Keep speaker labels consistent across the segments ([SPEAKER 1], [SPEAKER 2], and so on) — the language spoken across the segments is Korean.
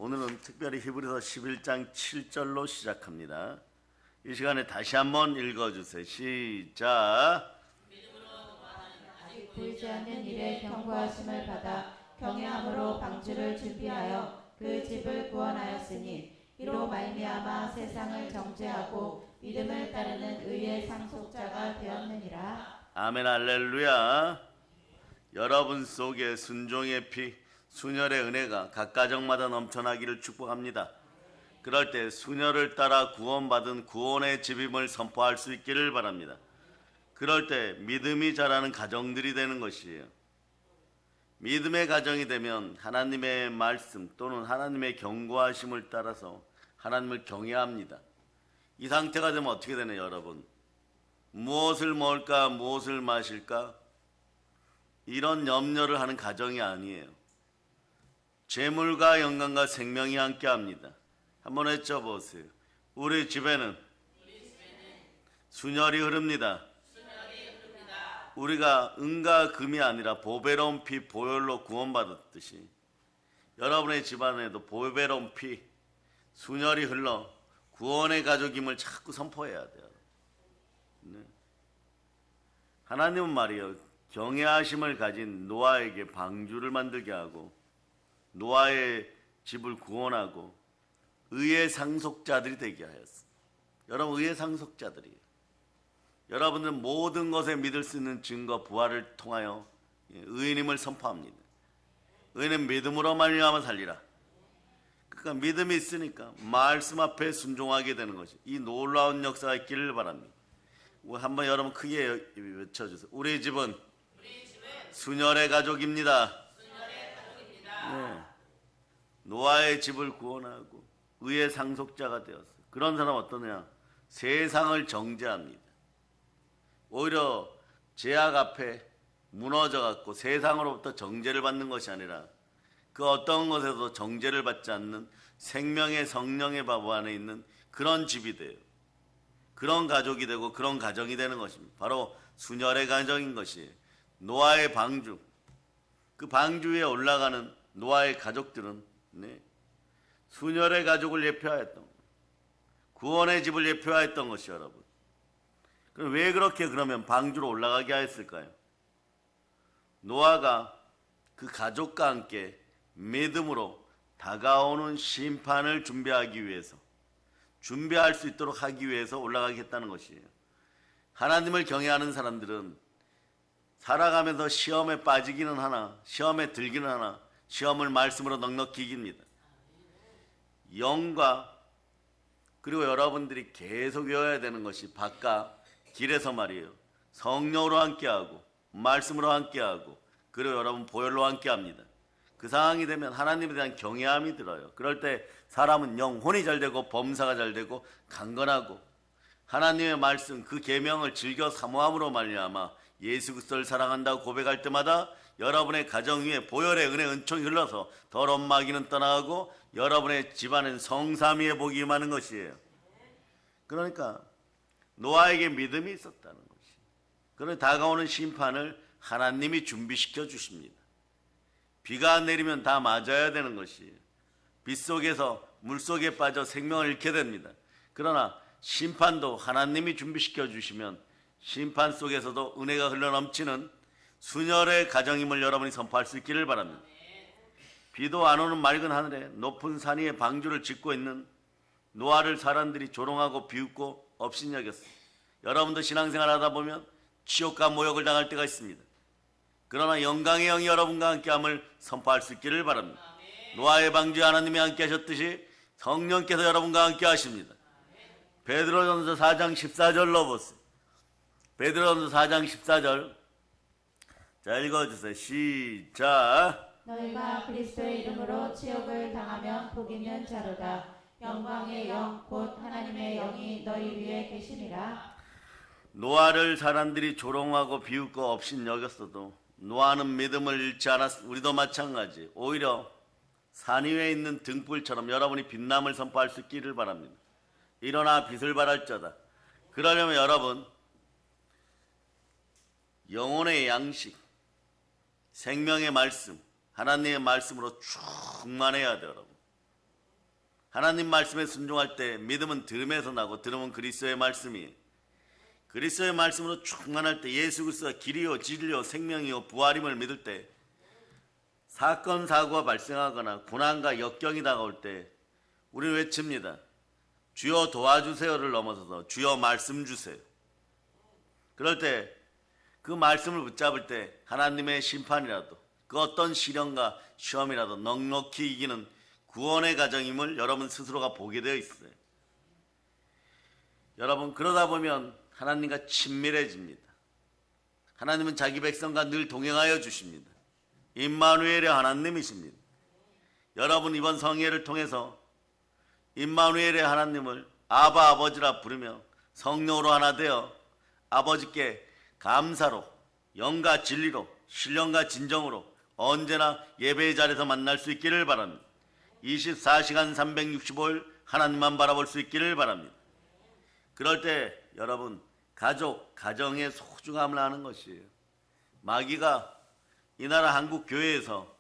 [SPEAKER 1] 오늘은 특별히 히브리서 11장 7절로 시작합니다. 이 시간에 다시 한번 읽어주세요. 시작.
[SPEAKER 2] 아직 보이지 않는 일에 경고하심을 받아 경외함으로 방주를 준비하여 그 집을 구원하였으니 이로 말미암아 세상을 정죄하고 믿음을 따르는 의의 상속자가 되었느니라.
[SPEAKER 1] 아멘. 할렐루야. 여러분 속에 순종의 피, 순혈의 은혜가 각 가정마다 넘쳐나기를 축복합니다. 그럴 때 순혈을 따라 구원받은 구원의 집임을 선포할 수 있기를 바랍니다. 그럴 때 믿음이 자라는 가정들이 되는 것이에요. 믿음의 가정이 되면 하나님의 말씀 또는 하나님의 경고하심을 따라서 하나님을 경외합니다. 이 상태가 되면 어떻게 되나요, 여러분? 무엇을 먹을까, 무엇을 마실까? 이런 염려를 하는 가정이 아니에요. 재물과 영광과 생명이 함께합니다. 한번 외쳐보세요. 우리 집에는 순혈이 흐릅니다. 우리가 은과 금이 아니라 보배로운 피, 보혈로 구원받았듯이 여러분의 집안에도 보배로운 피, 순혈이 흘러 구원의 가족임을 자꾸 선포해야 돼요. 네. 하나님은 말이에요, 경외하심을 가진 노아에게 방주를 만들게 하고 노아의 집을 구원하고 의의 상속자들이 되게 하였어요. 여러분, 의의 상속자들이에요. 여러분들은 모든 것에 믿을 수 있는 증거 부활을 통하여 의인임을 선포합니다. 의인은 믿음으로 말미암아 살리라. 그러니까 믿음이 있으니까 말씀 앞에 순종하게 되는 것이, 이 놀라운 역사가 있기를 바랍니다. 한번 여러분 크게 외쳐주세요. 우리 집은 순혈의 가족입니다. 네. 노아의 집을 구원하고 의의 상속자가 되었어요. 그런 사람 어떠냐? 세상을 정죄합니다. 오히려 죄악 앞에 무너져갖고 세상으로부터 정죄를 받는 것이 아니라 그 어떤 것에도 정죄를 받지 않는 생명의 성령의 밥 안에 있는 그런 집이 돼요. 그런 가족이 되고 그런 가정이 되는 것입니다. 바로 순혈의 가정인 것이에요. 노아의 방주, 그 방주 위에 올라가는 노아의 가족들은 순혈의 가족을 예표하였던, 구원의 집을 예표하였던 것이 여러분. 그럼 왜 그렇게 그러면 방주로 올라가게 하였을까요? 노아가 그 가족과 함께 믿음으로 다가오는 심판을 준비하기 위해서, 준비할 수 있도록 하기 위해서 올라가겠다는 것이에요. 하나님을 경외하는 사람들은 살아가면서 시험에 빠지기는 하나, 시험에 들기는 하나, 시험을 말씀으로 넉넉히 이깁니다. 영과, 그리고 여러분들이 계속 외워야 되는 것이 바깥 길에서 말이에요, 성령으로 함께하고 말씀으로 함께하고 그리고 여러분 보혈로 함께합니다. 그 상황이 되면 하나님에 대한 경외함이 들어요. 그럴 때 사람은 영혼이 잘 되고 범사가 잘 되고 강건하고 하나님의 말씀, 그 계명을 즐겨 사모함으로 말미암아 예수 그리스도를 사랑한다고 고백할 때마다 여러분의 가정 위에 보혈의 은혜 은총이 흘러서 더러운 마귀는 떠나가고 여러분의 집안은 성삼위의 복이 임하는 것이에요. 그러니까 노아에게 믿음이 있었다는 것이, 그런 다가오는 심판을 하나님이 준비시켜 주십니다. 비가 내리면 다 맞아야 되는 것이에요. 빗속에서 물속에 빠져 생명을 잃게 됩니다. 그러나 심판도 하나님이 준비시켜 주시면 심판 속에서도 은혜가 흘러넘치는 순혈의 가정임을 여러분이 선포할 수 있기를 바랍니다. 비도 안 오는 맑은 하늘에 높은 산 위에 방주를 짓고 있는 노아를 사람들이 조롱하고 비웃고 업신여겼어요. 여러분도 신앙생활 하다 보면 치욕과 모욕을 당할 때가 있습니다. 그러나 영광의 영이 여러분과 함께함을 선포할 수 있기를 바랍니다. 노아의 방주에 하나님이 함께 하셨듯이 성령께서 여러분과 함께 하십니다. 베드로전서 4장 14절로 보세요. 베드로전서 4장 14절, 자 읽어주세요. 시작.
[SPEAKER 2] 너희가 그리스도의 이름으로 치욕을 당하면 복 있는 자로다. 영광의 영 곧 하나님의 영이 너희 위에 계시니라.
[SPEAKER 1] 노아를 사람들이 조롱하고 비웃고 업신여겼어도 노아는 믿음을 잃지 않았습니다. 우리도 마찬가지. 오히려 산 위에 있는 등불처럼 여러분이 빛남을 선포할 수 있기를 바랍니다. 일어나 빛을 발할지어다. 그러려면 여러분 영혼의 양식, 생명의 말씀, 하나님의 말씀으로 충만해야 돼요. 여러분, 하나님 말씀에 순종할 때 믿음은 들음에서 나고 들음은 그리스도의 말씀이에요. 그리스도의 말씀으로 충만할 때 예수 그리스도가 길이요 진리요 생명이요 부활임을 믿을 때 사건 사고가 발생하거나 고난과 역경이 다가올 때 우리는 외칩니다. 주여 도와주세요를 넘어서서 주여 말씀 주세요. 그럴 때 그 말씀을 붙잡을 때 하나님의 심판이라도 그 어떤 시련과 시험이라도 넉넉히 이기는 구원의 가정임을 여러분 스스로가 보게 되어 있어요. 여러분 그러다 보면 하나님과 친밀해집니다. 하나님은 자기 백성과 늘 동행하여 주십니다. 임마누엘의 하나님이십니다. 여러분 이번 성회를 통해서 임마누엘의 하나님을 아바 아버지라 부르며 성령으로 하나 되어 아버지께 감사로 영과 진리로 신령과 진정으로 언제나 예배의 자리에서 만날 수 있기를 바랍니다. 24시간 365일 하나님만 바라볼 수 있기를 바랍니다. 그럴 때 여러분 가족, 가정의 소중함을 아는 것이에요. 마귀가 이 나라 한국 교회에서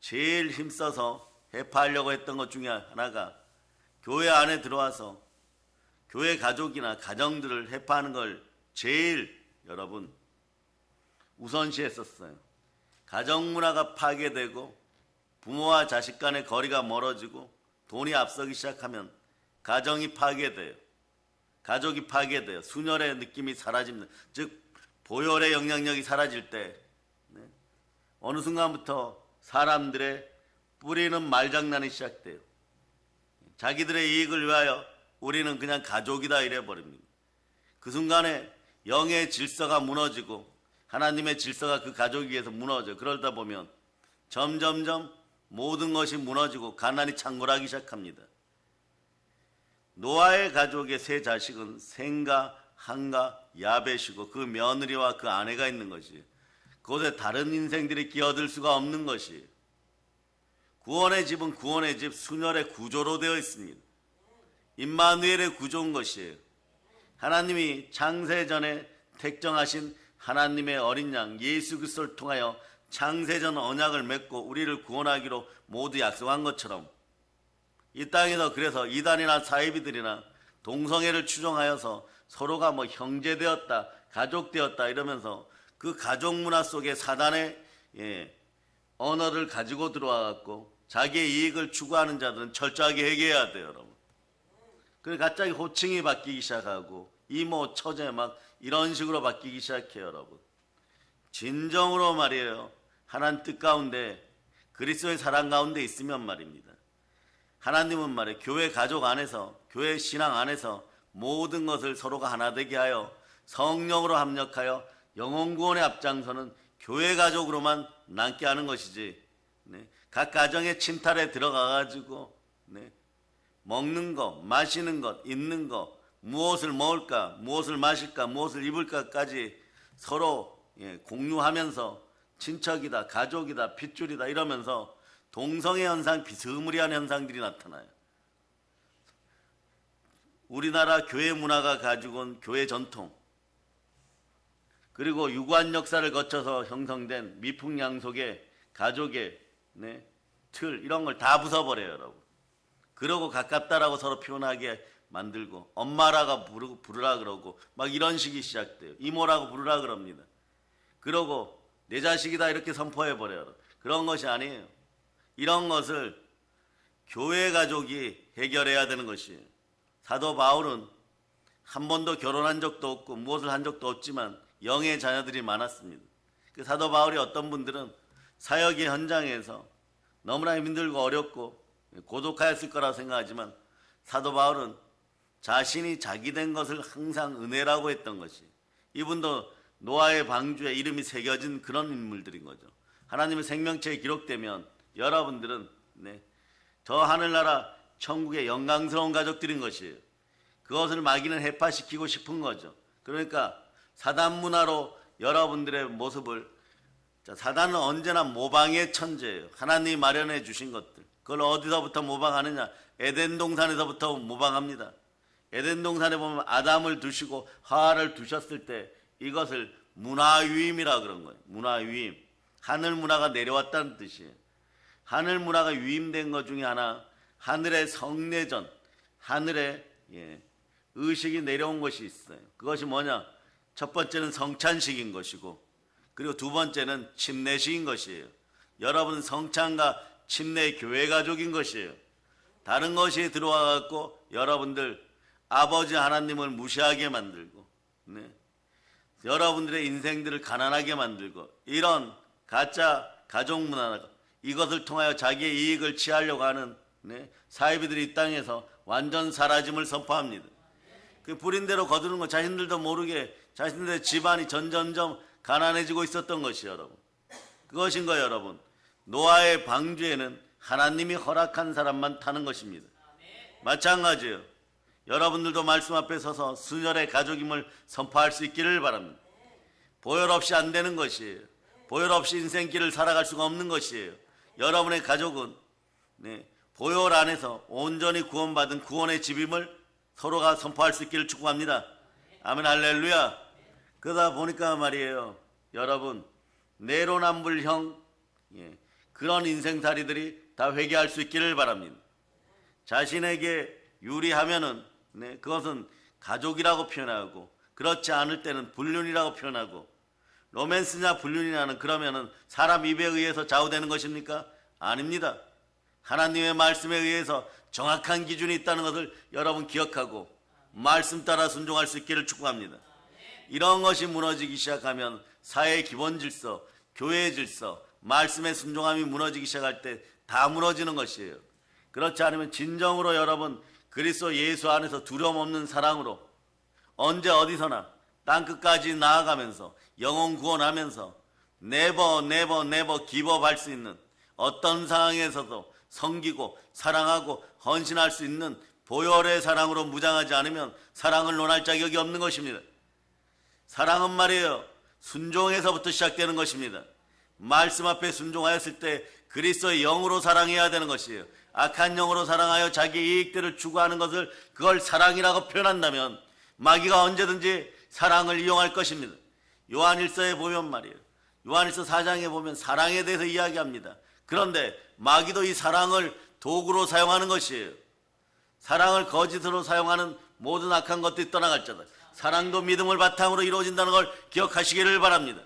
[SPEAKER 1] 제일 힘써서 해파하려고 했던 것 중에 하나가 교회 안에 들어와서 교회 가족이나 가정들을 해파하는 걸 제일 여러분 우선시했었어요. 가정 문화가 파괴되고 부모와 자식 간의 거리가 멀어지고 돈이 앞서기 시작하면 가정이 파괴돼요. 가족이 파괴돼요. 순혈의 느낌이 사라집니다. 즉 보혈의 영향력이 사라질 때 어느 순간부터 사람들의 뿌리는 말장난이 시작돼요. 자기들의 이익을 위하여 우리는 그냥 가족이다 이래버립니다. 그 순간에 영의 질서가 무너지고 하나님의 질서가 그 가족 위에서 무너져. 그러다 보면 점점점 모든 것이 무너지고 가난이 창궐하기 시작합니다. 노아의 가족의 세 자식은 셈과 함과 야벳이고 그 며느리와 그 아내가 있는 것이에요. 그곳에 다른 인생들이 끼어들 수가 없는 것이에요. 구원의 집은 구원의 집 순혈의 구조로 되어 있습니다. 임마누엘의 구조인 것이에요. 하나님이 창세전에 택정하신 하나님의 어린 양 예수 그리스도를 통하여 창세전 언약을 맺고 우리를 구원하기로 모두 약속한 것처럼 이 땅에서 그래서 이단이나 사이비들이나 동성애를 추종하여서 서로가 뭐 형제되었다 가족되었다 이러면서 그 가족 문화 속에 사단의 언어를 가지고 들어와갖고 자기의 이익을 추구하는 자들은 철저하게 해결해야 돼요, 여러분. 그래서 갑자기 호칭이 바뀌기 시작하고 이모, 처제 막 이런 식으로 바뀌기 시작해요, 여러분. 진정으로 말이에요. 하나님 뜻 가운데 그리스도의 사랑 가운데 있으면 말입니다. 하나님은 말이에요. 교회 가족 안에서 교회 신앙 안에서 모든 것을 서로가 하나 되게 하여 성령으로 합력하여 영혼 구원의 앞장서는 교회 가족으로만 남게 하는 것이지 각 가정의 침탈에 들어가가지고 먹는 것, 마시는 것, 입는 것, 무엇을 먹을까, 무엇을 마실까, 무엇을 입을까까지 서로 공유하면서 친척이다, 가족이다, 핏줄이다 이러면서 동성애 현상, 비스무리한 현상들이 나타나요. 우리나라 교회 문화가 가지고 온 교회 전통 그리고 유구한 역사를 거쳐서 형성된 미풍양속의 가족의 틀 이런 걸 다 부숴버려요, 여러분. 그러고 가깝다라고 서로 표현하게 만들고 엄마라고 부르라 그러고 막 이런 식이 시작돼요. 이모라고 부르라 그럽니다. 그러고 내 자식이다 이렇게 선포해버려요. 그런 것이 아니에요. 이런 것을 교회 가족이 해결해야 되는 것이에요. 사도 바울은 한 번도 결혼한 적도 없고 무엇을 한 적도 없지만 영의 자녀들이 많았습니다. 그 사도 바울이 어떤 분들은 사역의 현장에서 너무나 힘들고 어렵고 고독하였을 거라고 생각하지만 사도 바울은 자신이 자기 된 것을 항상 은혜라고 했던 것이 이분도 노아의 방주에 이름이 새겨진 그런 인물들인 거죠. 하나님의 생명체에 기록되면 여러분들은 저 하늘나라 천국의 영광스러운 가족들인 것이에요. 그것을 마귀는 해파시키고 싶은 거죠. 그러니까 사단 문화로 여러분들의 모습을 사단은 언제나 모방의 천재예요. 하나님이 마련해 주신 것들 그걸 어디서부터 모방하느냐 에덴 동산에서부터 모방합니다. 에덴 동산에 보면 아담을 두시고 하와를 두셨을 때 이것을 문화유임이라 그런 거예요. 문화유임. 하늘 문화가 내려왔다는 뜻이에요. 하늘 문화가 유임된 것 중에 하나 하늘의 성례전, 하늘의 의식이 내려온 것이 있어요. 그것이 뭐냐? 첫 번째는 성찬식인 것이고, 그리고 두 번째는 침례식인 것이에요. 여러분 성찬과 침례 교회 가족인 것이에요. 다른 것이 들어와 갖고 여러분들 아버지 하나님을 무시하게 만들고, 여러분들의 인생들을 가난하게 만들고, 이런 가짜 가족 문화가 이것을 통하여 자기의 이익을 취하려고 하는 사이비들이 이 땅에서 완전 사라짐을 선포합니다. 그 불인대로 거두는 거 자신들도 모르게 자신들의 집안이 점점점 가난해지고 있었던 것이 여러분. 그것인 거예요, 여러분. 노아의 방주에는 하나님이 허락한 사람만 타는 것입니다. 마찬가지예요. 여러분들도 말씀 앞에 서서 순혈의 가족임을 선포할 수 있기를 바랍니다. 보혈 없이 안 되는 것이에요. 보혈 없이 인생길을 살아갈 수가 없는 것이에요. 여러분의 가족은 보혈 안에서 온전히 구원받은 구원의 집임을 서로가 선포할 수 있기를 축복합니다. 아멘, 할렐루야. 그러다 보니까 말이에요, 여러분, 내로남불형 그런 인생살이들이 다 회개할 수 있기를 바랍니다. 자신에게 유리하면은 그것은 가족이라고 표현하고, 그렇지 않을 때는 불륜이라고 표현하고, 로맨스냐 불륜이냐는 그러면은 사람 입에 의해서 좌우되는 것입니까? 아닙니다. 하나님의 말씀에 의해서 정확한 기준이 있다는 것을 여러분 기억하고 말씀 따라 순종할 수 있기를 축복합니다. 이런 것이 무너지기 시작하면 사회의 기본 질서, 교회의 질서, 말씀의 순종함이 무너지기 시작할 때 다 무너지는 것이에요. 그렇지 않으면 진정으로 여러분 그리스도 예수 안에서 두려움 없는 사랑으로 언제 어디서나 땅끝까지 나아가면서 영혼 구원하면서 네버 기법할 수 있는, 어떤 상황에서도 섬기고 사랑하고 헌신할 수 있는 보혈의 사랑으로 무장하지 않으면 사랑을 논할 자격이 없는 것입니다. 사랑은 말이에요, 순종에서부터 시작되는 것입니다. 말씀 앞에 순종하였을 때 그리스도의 영으로 사랑해야 되는 것이에요. 악한 영으로 사랑하여 자기 이익들을 추구하는 것을 그걸 사랑이라고 표현한다면 마귀가 언제든지 사랑을 이용할 것입니다. 요한일서에 보면 말이에요, 요한일서 4장에 보면 사랑에 대해서 이야기합니다. 그런데 마귀도 이 사랑을 도구로 사용하는 것이에요. 사랑을 거짓으로 사용하는 모든 악한 것들이 떠나갈지어다. 사랑도 믿음을 바탕으로 이루어진다는 걸 기억하시기를 바랍니다.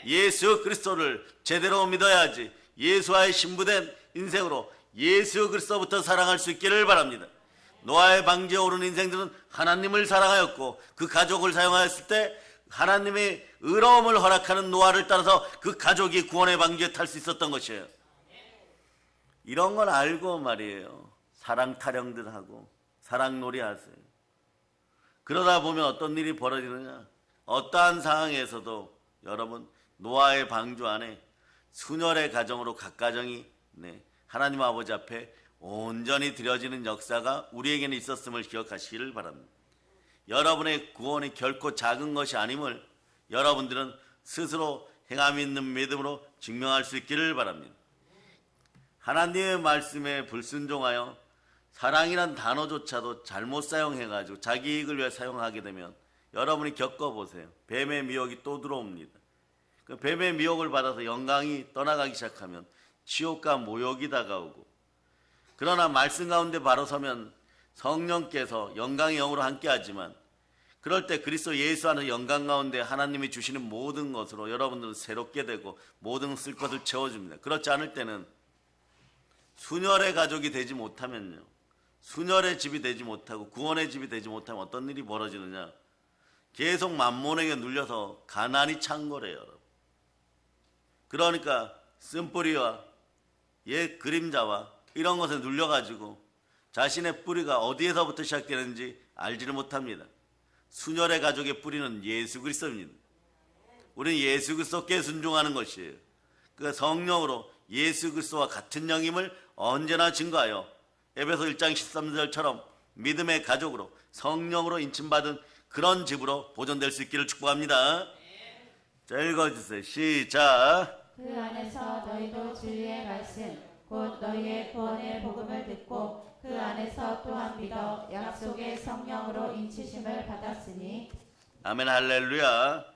[SPEAKER 1] 예수 그리스도를 제대로 믿어야지 예수와의 신부된 인생으로 예수 그리스도부터 사랑할 수 있기를 바랍니다. 노아의 방주에 오른 인생들은 하나님을 사랑하였고 그 가족을 사용하였을 때 하나님의 의로움을 허락하는 노아를 따라서 그 가족이 구원의 방주에 탈 수 있었던 것이에요. 이런 걸 알고 말이에요, 사랑 타령들 하고 사랑놀이 하세요. 그러다 보면 어떤 일이 벌어지느냐, 어떠한 상황에서도 여러분 노아의 방주 안에 순혈의 가정으로 각 가정이 하나님 아버지 앞에 온전히 드려지는 역사가 우리에게는 있었음을 기억하시기를 바랍니다. 여러분의 구원이 결코 작은 것이 아님을 여러분들은 스스로 행함 있는 믿음으로 증명할 수 있기를 바랍니다. 하나님의 말씀에 불순종하여 사랑이란 단어조차도 잘못 사용해가지고 자기 이익을 위해 사용하게 되면 여러분이 겪어보세요. 뱀의 미혹이 또 들어옵니다. 그 뱀의 미혹을 받아서 영광이 떠나가기 시작하면 지옥과 모욕이 다가오고, 그러나 말씀 가운데 바로 서면 성령께서 영광의 영으로 함께하지만, 그럴 때 그리스도 예수 안에서 영광 가운데 하나님이 주시는 모든 것으로 여러분들은 새롭게 되고 모든 쓸 것을 채워줍니다. 그렇지 않을 때는 순혈의 가족이 되지 못하면요, 순혈의 집이 되지 못하고 구원의 집이 되지 못하면 어떤 일이 벌어지느냐, 계속 만몬에게 눌려서 가난이 찬 거래요, 여러분. 그러니까 쓴뿌리와 옛 그림자와 이런 것에 눌려가지고 자신의 뿌리가 어디에서부터 시작되는지 알지를 못합니다. 순혈의 가족의 뿌리는 예수 그리스도입니다. 우리는 예수 그리스도께 순종하는 것이에요. 그 성령으로 예수 그리스도와 같은 영임을 언제나 증거하여 에베소 1장 13절처럼 믿음의 가족으로 성령으로 인침받은 그런 집으로 보존될 수 있기를 축복합니다. 자, 읽어주세요. 시작.
[SPEAKER 2] 그 안에서 너희도 진리의 말씀 곧 너희의 구원의 복음을 듣고 그 안에서 또한 믿어 약속의 성령으로 인치심을 받았으니.
[SPEAKER 1] 아멘, 할렐루야.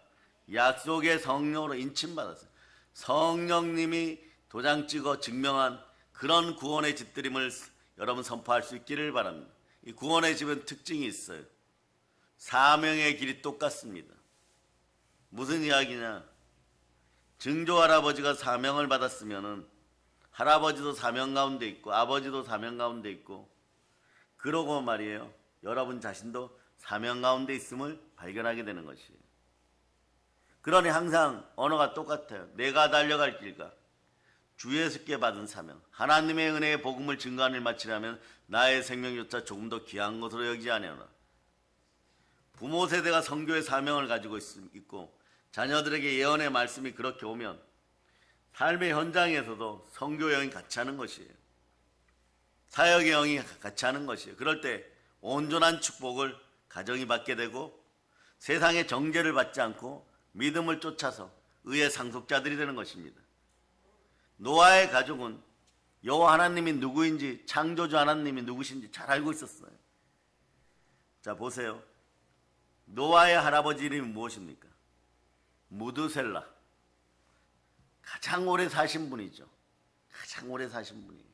[SPEAKER 1] 약속의 성령으로 인침받았어요. 성령님이 도장 찍어 증명한 그런 구원의 집들임을 여러분 선포할 수 있기를 바랍니다. 이 구원의 집은 특징이 있어요. 사명의 길이 똑같습니다. 무슨 이야기냐? 증조 할아버지가 사명을 받았으면은 할아버지도 사명 가운데 있고 아버지도 사명 가운데 있고 그러고 말이에요. 여러분 자신도 사명 가운데 있음을 발견하게 되는 것이에요. 그러니 항상 언어가 똑같아요. 내가 달려갈 길과 주 예수께 받은 사명, 하나님의 은혜의 복음을 증거하는 일 마치려면 나의 생명조차 조금 더 귀한 것으로 여기지 아니하나. 부모 세대가 선교의 사명을 가지고 있고 자녀들에게 예언의 말씀이 그렇게 오면 삶의 현장에서도 선교 여행이 같이 하는 것이에요. 사역의 영이 같이 하는 것이에요. 그럴 때 온전한 축복을 가정이 받게 되고 세상의 정죄를 받지 않고 믿음을 쫓아서 의의 상속자들이 되는 것입니다. 노아의 가족은 여호와 하나님이 누구인지 창조주 하나님이 누구신지 잘 알고 있었어요. 자 보세요. 노아의 할아버지 이름이 무엇입니까? 무드셀라. 가장 오래 사신 분이죠. 가장 오래 사신 분이에요.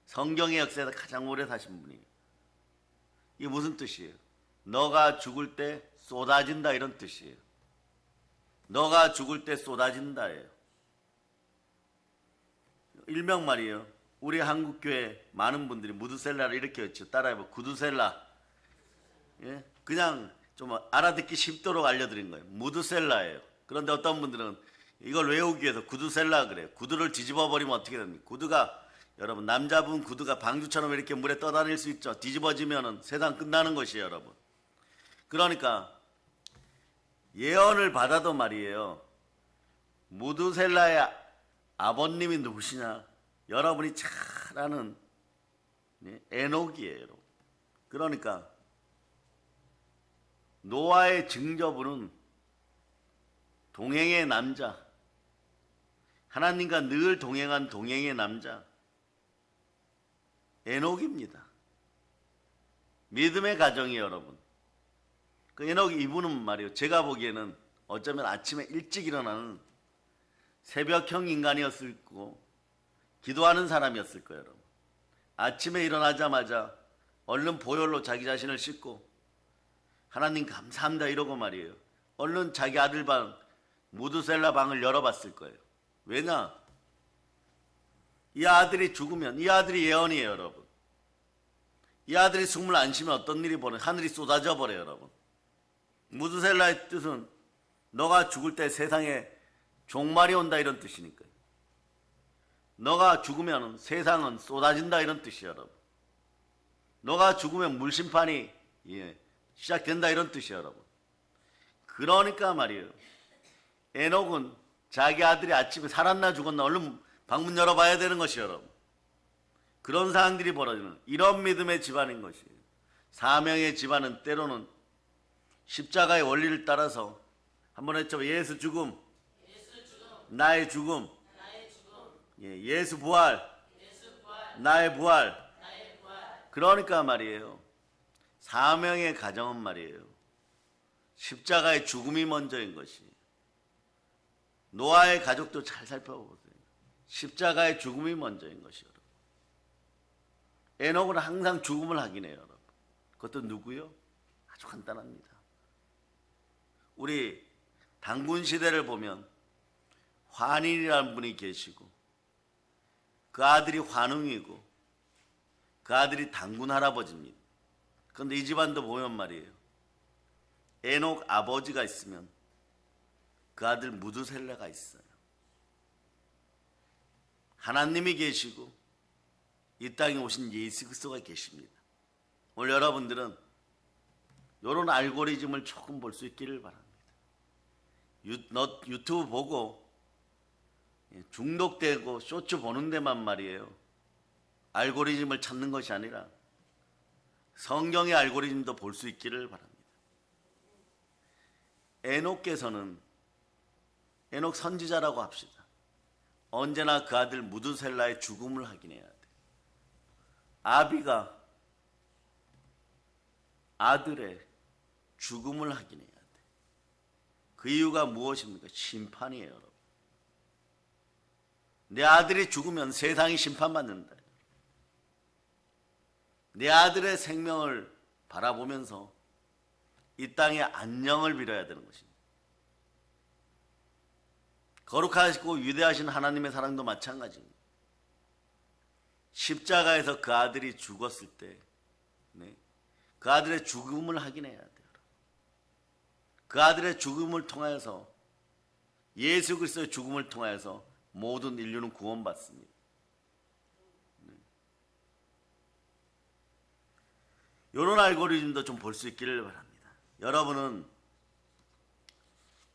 [SPEAKER 1] 성경의 역사에서 가장 오래 사신 분이에요. 이게 무슨 뜻이에요? 너가 죽을 때 쏟아진다 이런 뜻이에요. 너가 죽을 때 쏟아진다예요. 일명 말이에요. 우리 한국교회 많은 분들이 무드셀라를 이렇게 외쳐 따라해봐. 구두셀라. 예? 그냥 좀 알아듣기 쉽도록 알려드린 거예요. 무드셀라예요. 그런데 어떤 분들은 이걸 외우기 위해서 구두셀라 그래요. 구두를 뒤집어 버리면 어떻게 됩니까? 구두가 여러분 남자분 구두가 방주처럼 이렇게 물에 떠다닐 수 있죠. 뒤집어지면은 세상 끝나는 것이에요, 여러분. 그러니까 예언을 받아도 말이에요. 무드셀라의 아버님이 누구시냐? 여러분이 잘 아는 에녹이에요. 그러니까 노아의 증조부는 동행의 남자, 하나님과 늘 동행한 동행의 남자 에녹입니다. 믿음의 가정이에요, 여러분. 그 에녹 이분은 말이에요. 제가 보기에는 어쩌면 아침에 일찍 일어나는 새벽형 인간이었을 거고 기도하는 사람이었을 거예요, 여러분. 아침에 일어나자마자 얼른 보혈로 자기 자신을 씻고 하나님 감사합니다 이러고 말이에요. 얼른 자기 아들 방 무드셀라 방을 열어봤을 거예요. 왜냐? 이 아들이 죽으면 이 아들이 예언이에요, 여러분. 이 아들이 숨을 안 쉬면 어떤 일이 벌어요? 하늘이 쏟아져 버려요, 여러분. 무드셀라의 뜻은 너가 죽을 때 세상에 종말이 온다 이런 뜻이니까요. 너가 죽으면 세상은 쏟아진다 이런 뜻이에요, 여러분. 너가 죽으면 물심판이 시작된다 이런 뜻이에요, 여러분. 그러니까 말이에요. 에녹은 자기 아들이 아침에 살았나 죽었나 얼른 방문 열어봐야 되는 것이에요, 여러분. 그런 상황들이 벌어지는 이런 믿음의 집안인 것이에요. 사명의 집안은 때로는 십자가의 원리를 따라서 한번 했죠. 예수 죽음, 나의 죽음, 예수 부활, 나의 부활. 그러니까 말이에요. 사명의 가정은 말이에요. 십자가의 죽음이 먼저인 것이. 노아의 가족도 잘 살펴보세요. 십자가의 죽음이 먼저인 것이요. 에녹은 항상 죽음을 하긴 해요, 여러분. 그것도 누구요? 아주 간단합니다. 우리 단군 시대를 보면 환인이라는 분이 계시고 그 아들이 환웅이고 그 아들이 단군 할아버지입니다. 그런데 이 집안도 보면 말이에요. 에녹 아버지가 있으면 그 아들 무드셀라가 있어요. 하나님이 계시고 이 땅에 오신 예수 그리스도가 계십니다. 오늘 여러분들은 이런 알고리즘을 조금 볼 수 있기를 바랍니다. 유튜브 보고 중독되고 쇼츠 보는 데만 말이에요. 알고리즘을 찾는 것이 아니라 성경의 알고리즘도 볼 수 있기를 바랍니다. 에녹께서는 에녹 선지자라고 합시다. 언제나 그 아들 무드셀라의 죽음을 확인해야 돼. 아비가 아들의 죽음을 확인해야 돼. 그 이유가 무엇입니까? 심판이에요, 여러분. 내 아들이 죽으면 세상이 심판받는다. 내 아들의 생명을 바라보면서 이 땅의 안녕을 빌어야 되는 것입니다. 거룩하시고 위대하신 하나님의 사랑도 마찬가지입니다. 십자가에서 그 아들이 죽었을 때 그 아들의 죽음을 확인해야 돼요. 그 아들의 죽음을 통하여서, 예수 그리스도의 죽음을 통하여서 모든 인류는 구원받습니다. 이런 알고리즘도 좀 볼 수 있기를 바랍니다. 여러분은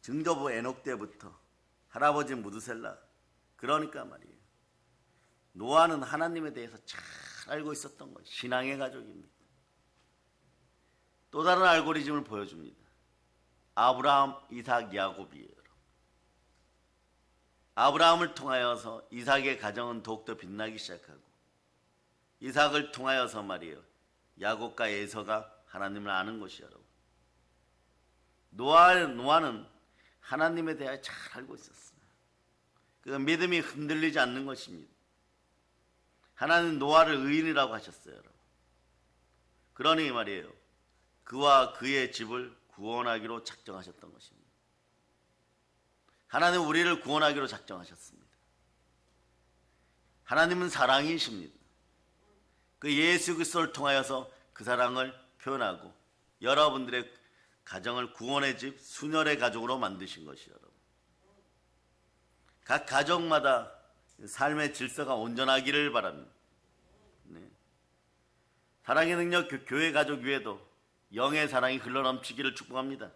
[SPEAKER 1] 증거부 에녹 때부터 할아버지 무드셀라, 그러니까 말이에요, 노아는 하나님에 대해서 잘 알고 있었던 것, 신앙의 가족입니다. 또 다른 알고리즘을 보여줍니다. 아브라함, 이삭, 야곱이에요. 아브라함을 통하여서 이삭의 가정은 더욱더 빛나기 시작하고, 이삭을 통하여서 말이에요, 야곱과 에서가 하나님을 아는 것이요. 노아는 하나님에 대해 잘 알고 있었어요. 그 믿음이 흔들리지 않는 것입니다. 하나님 노아를 의인이라고 하셨어요, 여러분. 그러니 말이에요, 그와 그의 집을 구원하기로 작정하셨던 것입니다. 하나님 우리를 구원하기로 작정하셨습니다. 하나님은 사랑이십니다. 그 예수 그리스도를 통하여서 그 사랑을 표현하고 여러분들의 가정을 구원의 집, 순혈의 가족으로 만드신 것이요, 여러분. 각 가정마다 삶의 질서가 온전하기를 바랍니다. 사랑의 능력 교회 가족 위에도 영의 사랑이 흘러넘치기를 축복합니다.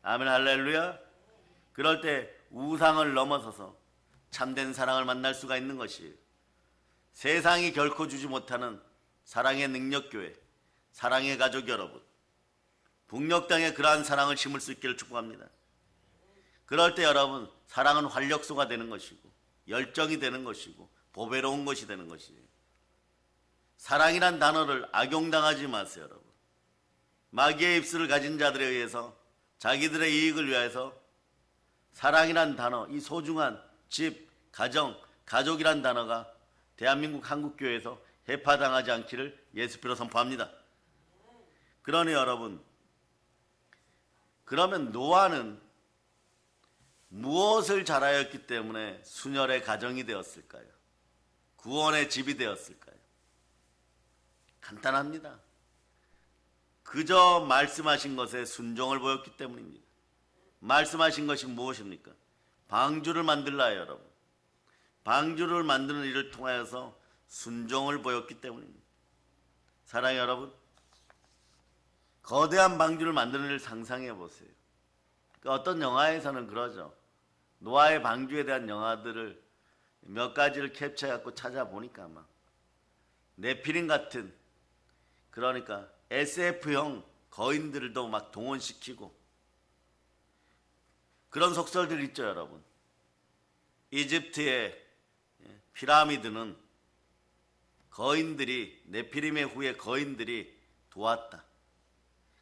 [SPEAKER 1] 아멘, 할렐루야. 그럴 때 우상을 넘어서서 참된 사랑을 만날 수가 있는 것이에요. 세상이 결코 주지 못하는 사랑의 능력 교회, 사랑의 가족 여러분, 북녘 땅에 그러한 사랑을 심을 수 있기를 축복합니다. 그럴 때 여러분, 사랑은 활력소가 되는 것이고 열정이 되는 것이고 보배로운 것이 되는 것이에요. 사랑이란 단어를 악용당하지 마세요, 여러분. 마귀의 입술을 가진 자들에 의해서 자기들의 이익을 위해서 사랑이란 단어, 이 소중한 집, 가정, 가족이란 단어가 대한민국 한국교회에서 해파당하지 않기를 예수피로 선포합니다. 그러니 여러분, 그러면 노아는 무엇을 잘하였기 때문에 순혈의 가정이 되었을까요? 구원의 집이 되었을까요? 간단합니다. 그저 말씀하신 것에 순종을 보였기 때문입니다. 말씀하신 것이 무엇입니까? 방주를 만들라, 여러분. 방주를 만드는 일을 통하여서 순종을 보였기 때문입니다. 사랑해 여러분, 거대한 방주를 만드는 일을 상상해 보세요. 어떤 영화에서는 그러죠. 노아의 방주에 대한 영화들을 몇 가지를 캡처해 갖고 찾아보니까 막 네피림 같은, 그러니까 SF형 거인들도 막 동원시키고 그런 속설들 있죠, 여러분. 이집트의 피라미드는 거인들이, 네피림의 후에 거인들이 도왔다.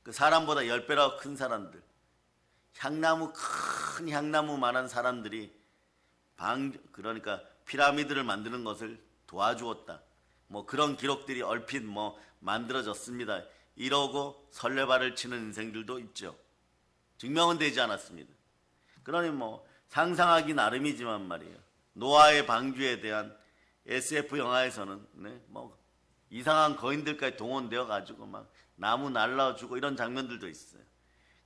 [SPEAKER 1] 그 사람보다 10배라고 큰 사람들, 향나무, 큰 향나무만한 사람들이 그러니까 피라미드를 만드는 것을 도와주었다. 뭐 그런 기록들이 얼핏 뭐 만들어졌습니다. 이러고 설레발을 치는 인생들도 있죠. 증명은 되지 않았습니다. 그러니 뭐 상상하기 나름이지만 말이에요, 노아의 방주에 대한 SF 영화에서는 뭐 이상한 거인들까지 동원되어 가지고 막 나무 날라주고 이런 장면들도 있어요.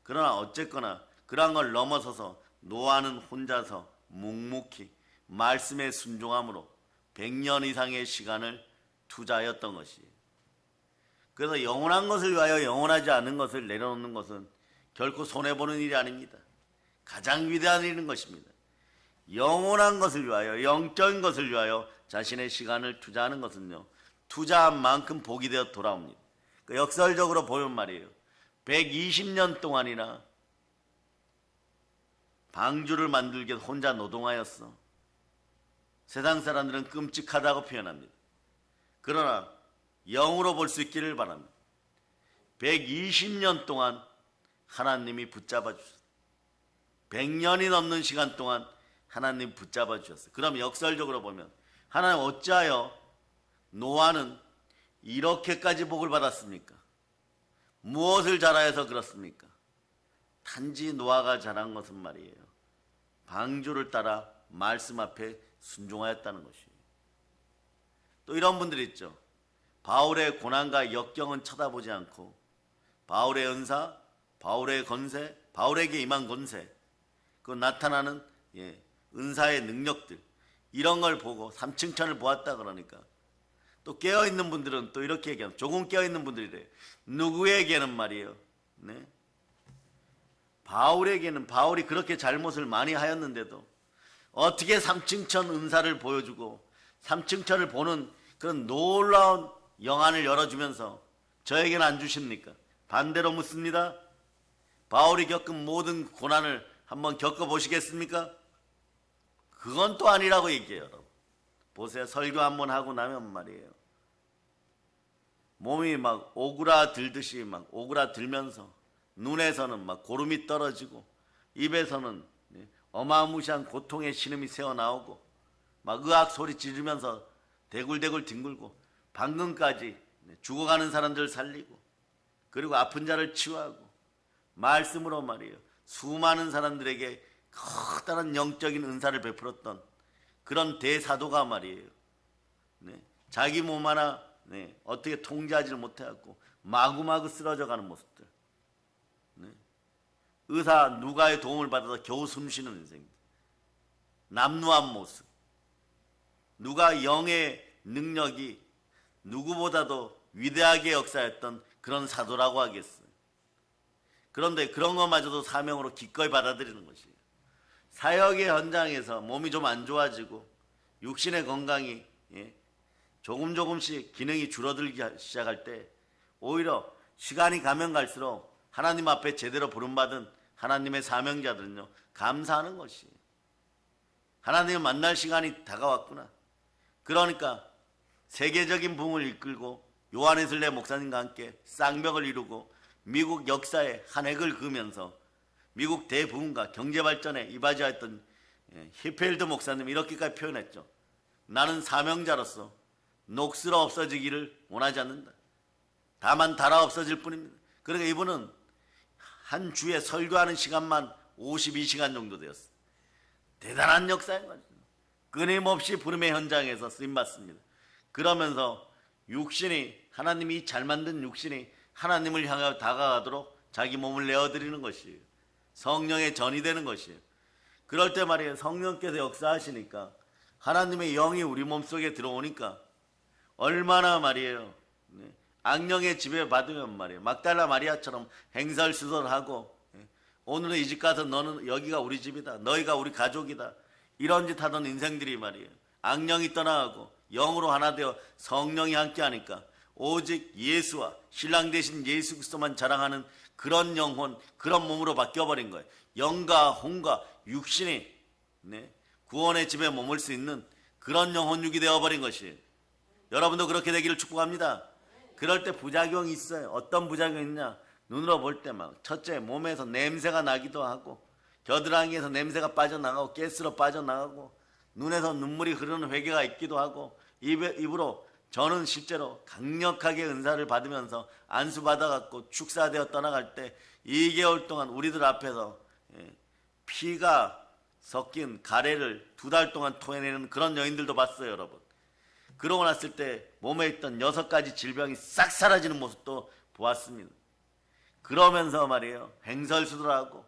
[SPEAKER 1] 그러나 어쨌거나 그러한 걸 넘어서서 노아는 혼자서 묵묵히 말씀에 순종함으로 100년 이상의 시간을 투자하였던 것이에요. 그래서 영원한 것을 위하여 영원하지 않은 것을 내려놓는 것은 결코 손해보는 일이 아닙니다. 가장 위대한 일인 것입니다. 영원한 것을 위하여, 영적인 것을 위하여 자신의 시간을 투자하는 것은요, 투자한 만큼 복이 되어 돌아옵니다. 역설적으로 보면 말이에요, 120년 동안이나 방주를 만들기 위해서 혼자 노동하였어. 세상 사람들은 끔찍하다고 표현합니다. 그러나 영으로 볼 수 있기를 바랍니다. 120년 동안 하나님이 붙잡아 주셨어요. 100년이 넘는 시간 동안 하나님 붙잡아 주셨어요. 그럼 역설적으로 보면 하나님 어찌하여 노아는 이렇게까지 복을 받았습니까? 무엇을 잘하여서 그렇습니까? 단지 노아가 잘한 것은 말이에요, 방주를 따라 말씀 앞에 순종하였다는 것이에요. 또 이런 분들이 있죠. 바울의 고난과 역경은 쳐다보지 않고 바울의 은사, 바울의 권세, 바울에게 임한 권세, 그 나타나는 은사의 능력들, 이런 걸 보고 삼층천을 보았다 그러니까 또 깨어있는 분들은 또 이렇게 얘기합니다. 조금 깨어있는 분들이래요. 누구에게는 말이에요, 네? 바울에게는, 바울이 그렇게 잘못을 많이 하였는데도 어떻게 삼층천 은사를 보여주고 삼층천을 보는 그런 놀라운 영안을 열어주면서 저에게는 안 주십니까? 반대로 묻습니다. 바울이 겪은 모든 고난을 한번 겪어보시겠습니까? 그건 또 아니라고 얘기해요. 여러분 보세요. 설교 한번 하고 나면 말이에요, 몸이 막 오그라들듯이 막 오그라들면서 눈에서는 막 고름이 떨어지고 입에서는 어마무시한 고통의 신음이 새어나오고 막 의악 소리 지르면서 대굴대굴 뒹굴고 방금까지 죽어가는 사람들 살리고 그리고 아픈 자를 치유하고 말씀으로 말이에요, 수많은 사람들에게 커다란 영적인 은사를 베풀었던 그런 대사도가 말이에요, 자기 몸 하나 어떻게 통제하지를 못해갖고 마구마구 쓰러져가는 모습들, 의사 누가의 도움을 받아서 겨우 숨쉬는 인생들, 남루한 모습. 누가 영의 능력이 누구보다도 위대하게 역사했던 그런 사도라고 하겠어요. 그런데 그런 것마저도 사명으로 기꺼이 받아들이는 것이에요. 사역의 현장에서 몸이 좀 안 좋아지고 육신의 건강이 조금씩 기능이 줄어들기 시작할 때 오히려 시간이 가면 갈수록 하나님 앞에 제대로 부름받은 하나님의 사명자들은요, 감사하는 것이에요. 하나님을 만날 시간이 다가왔구나. 그러니까 세계적인 붕을 이끌고 요한에슬레 목사님과 함께 쌍벽을 이루고 미국 역사에 한 획을 그으면서 미국 대부흥과 경제발전에 이바지하였던 히펠드 목사님이 이렇게까지 표현했죠. 나는 사명자로서 녹슬어 없어지기를 원하지 않는다. 다만 달아 없어질 뿐입니다. 그러니까 이분은 한 주에 설교하는 시간만 52시간 정도 되었어요. 대단한 역사인 거죠. 끊임없이 부름의 현장에서 쓰임받습니다. 그러면서 육신이, 하나님이 잘 만든 육신이 하나님을 향하여 다가가도록 자기 몸을 내어드리는 것이에요. 성령의 전이 되는 것이에요. 그럴 때 말이에요, 성령께서 역사하시니까 하나님의 영이 우리 몸속에 들어오니까 얼마나 말이에요, 악령의 지배 받으면 말이에요, 막달라 마리아처럼 행설수설하고 오늘은 이 집 가서 너는 여기가 우리 집이다, 너희가 우리 가족이다, 이런 짓 하던 인생들이 말이에요, 악령이 떠나가고 영으로 하나 되어 성령이 함께하니까 오직 예수와 신랑 되신 예수 그리스도만 자랑하는 그런 영혼, 그런 몸으로 바뀌어버린 거예요. 영과 혼과 육신이 구원의 집에 머물 수 있는 그런 영혼육이 되어버린 것이에요. 여러분도 그렇게 되기를 축복합니다. 그럴 때 부작용이 있어요. 어떤 부작용이 있냐? 눈으로 볼 때 막 첫째 몸에서 냄새가 나기도 하고, 겨드랑이에서 냄새가 빠져나가고, 가스로 빠져나가고, 눈에서 눈물이 흐르는 회개가 있기도 하고, 입으로 저는 실제로 강력하게 은사를 받으면서 안수받아갖고 축사되어 떠나갈 때 2개월 동안 우리들 앞에서 피가 섞인 가래를 2달 동안 토해내는 그런 여인들도 봤어요, 여러분. 그러고 났을 때 몸에 있던 6가지 질병이 싹 사라지는 모습도 보았습니다. 그러면서 말이에요, 행설수설하고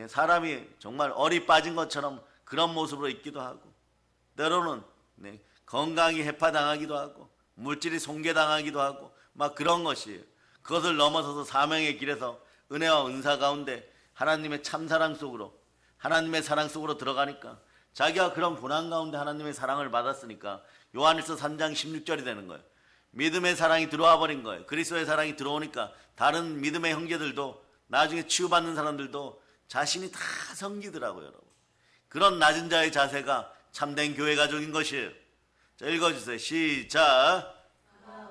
[SPEAKER 1] 사람이 정말 얼이 빠진 것처럼 그런 모습으로 있기도 하고, 때로는 건강이 해파당하기도 하고 물질이 손괴당하기도 하고 막 그런 것이에요. 그것을 넘어서서 사명의 길에서 은혜와 은사 가운데 하나님의 참사랑 속으로, 하나님의 사랑 속으로 들어가니까 자기가 그런 고난 가운데 하나님의 사랑을 받았으니까 요한일서 3장 16절이 되는 거예요. 믿음의 사랑이 들어와 버린 거예요. 그리스도의 사랑이 들어오니까 다른 믿음의 형제들도, 나중에 치유받는 사람들도 자신이 다 섬기더라고요, 여러분. 그런 낮은 자의 자세가 참된 교회 가족인 것이에요. 자, 읽어주세요. 시작.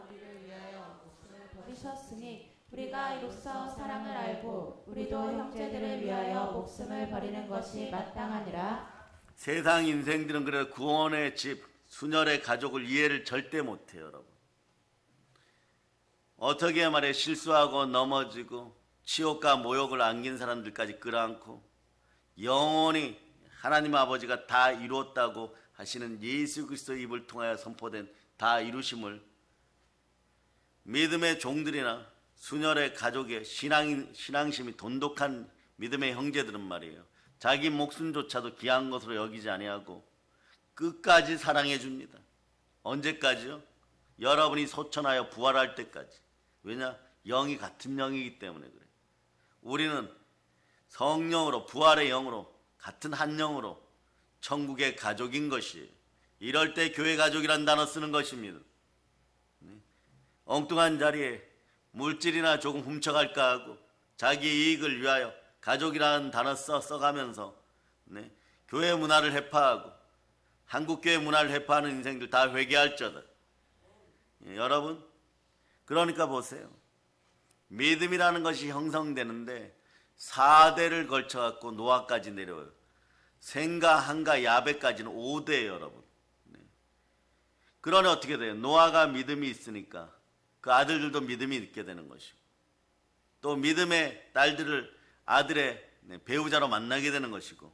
[SPEAKER 2] 우리를 위하여 목숨을 버리셨으니 우리가 이로써 사랑을 알고 우리도 형제들을 위하여 목숨을 버리는 것이 마땅하니라.
[SPEAKER 1] 세상 인생들은 그래 구원의 집, 순혈의 가족을 이해를 절대 못해요, 여러분. 어떻게 말해 실수하고 넘어지고 치욕과 모욕을 안긴 사람들까지 끌어안고 영원히 하나님 아버지가 다 이루었다고 하시는 예수 그리스도의 입을 통하여 선포된 다 이루심을 믿음의 종들이나 순혈의 가족의 신앙심이 돈독한 믿음의 형제들은 말이에요. 자기 목숨조차도 귀한 것으로 여기지 아니하고 끝까지 사랑해 줍니다. 언제까지요? 여러분이 소천하여 부활할 때까지. 왜냐? 영이 같은 영이기 때문에 그래요. 우리는 성령으로 부활의 영으로 같은 한 영으로 천국의 가족인 것이에요. 이럴 때 교회 가족이란 단어 쓰는 것입니다. 엉뚱한 자리에 물질이나 조금 훔쳐갈까 하고 자기 이익을 위하여 가족이라는 단어 써가면서 교회 문화를 해파하고 한국교회 문화를 해파하는 인생들 다 회개할지어다. 여러분, 그러니까 보세요. 믿음이라는 것이 형성되는데 4대를 걸쳐갖고 노아까지 내려와요. 생가, 한가, 야벳까지는 5대예요, 여러분. 그러니 어떻게 돼요? 노아가 믿음이 있으니까 그 아들들도 믿음이 있게 되는 것이고 또 믿음의 딸들을 아들의 배우자로 만나게 되는 것이고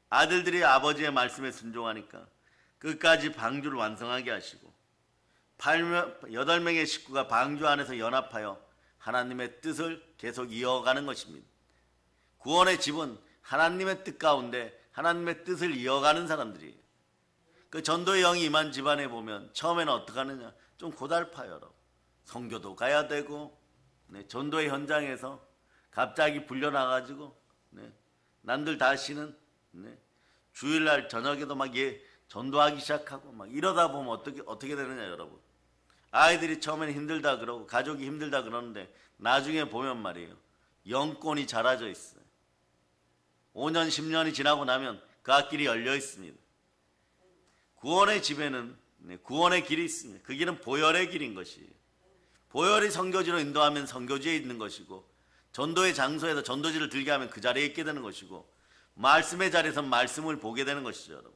[SPEAKER 1] 아들들이 아버지의 말씀에 순종하니까 끝까지 방주를 완성하게 하시고 8명의 식구가 방주 안에서 연합하여 하나님의 뜻을 계속 이어가는 것입니다. 구원의 집은 하나님의 뜻 가운데 하나님의 뜻을 이어가는 사람들이에요. 그 전도의 영이 임한 집안에 보면 처음에는 어떻게 하느냐? 좀 고달파요, 여러분. 선교도 가야 되고 전도의 현장에서 갑자기 불려나가지고 남들 다시는 주일날 저녁에도 막 전도하기 시작하고 막 이러다 보면 어떻게 되느냐, 여러분. 아이들이 처음에는 힘들다 그러고 가족이 힘들다 그러는데 나중에 보면 말이에요. 영권이 자라져 있어요. 5년 10년이 지나고 나면 그 앞길이 열려 있습니다. 구원의 집에는 구원의 길이 있습니다. 그 길은 보혈의 길인 것이에요. 보혈이 선교지로 인도하면 선교지에 있는 것이고 전도의 장소에서 전도지를 들게 하면 그 자리에 있게 되는 것이고 말씀의 자리에서 말씀을 보게 되는 것이죠, 여러분.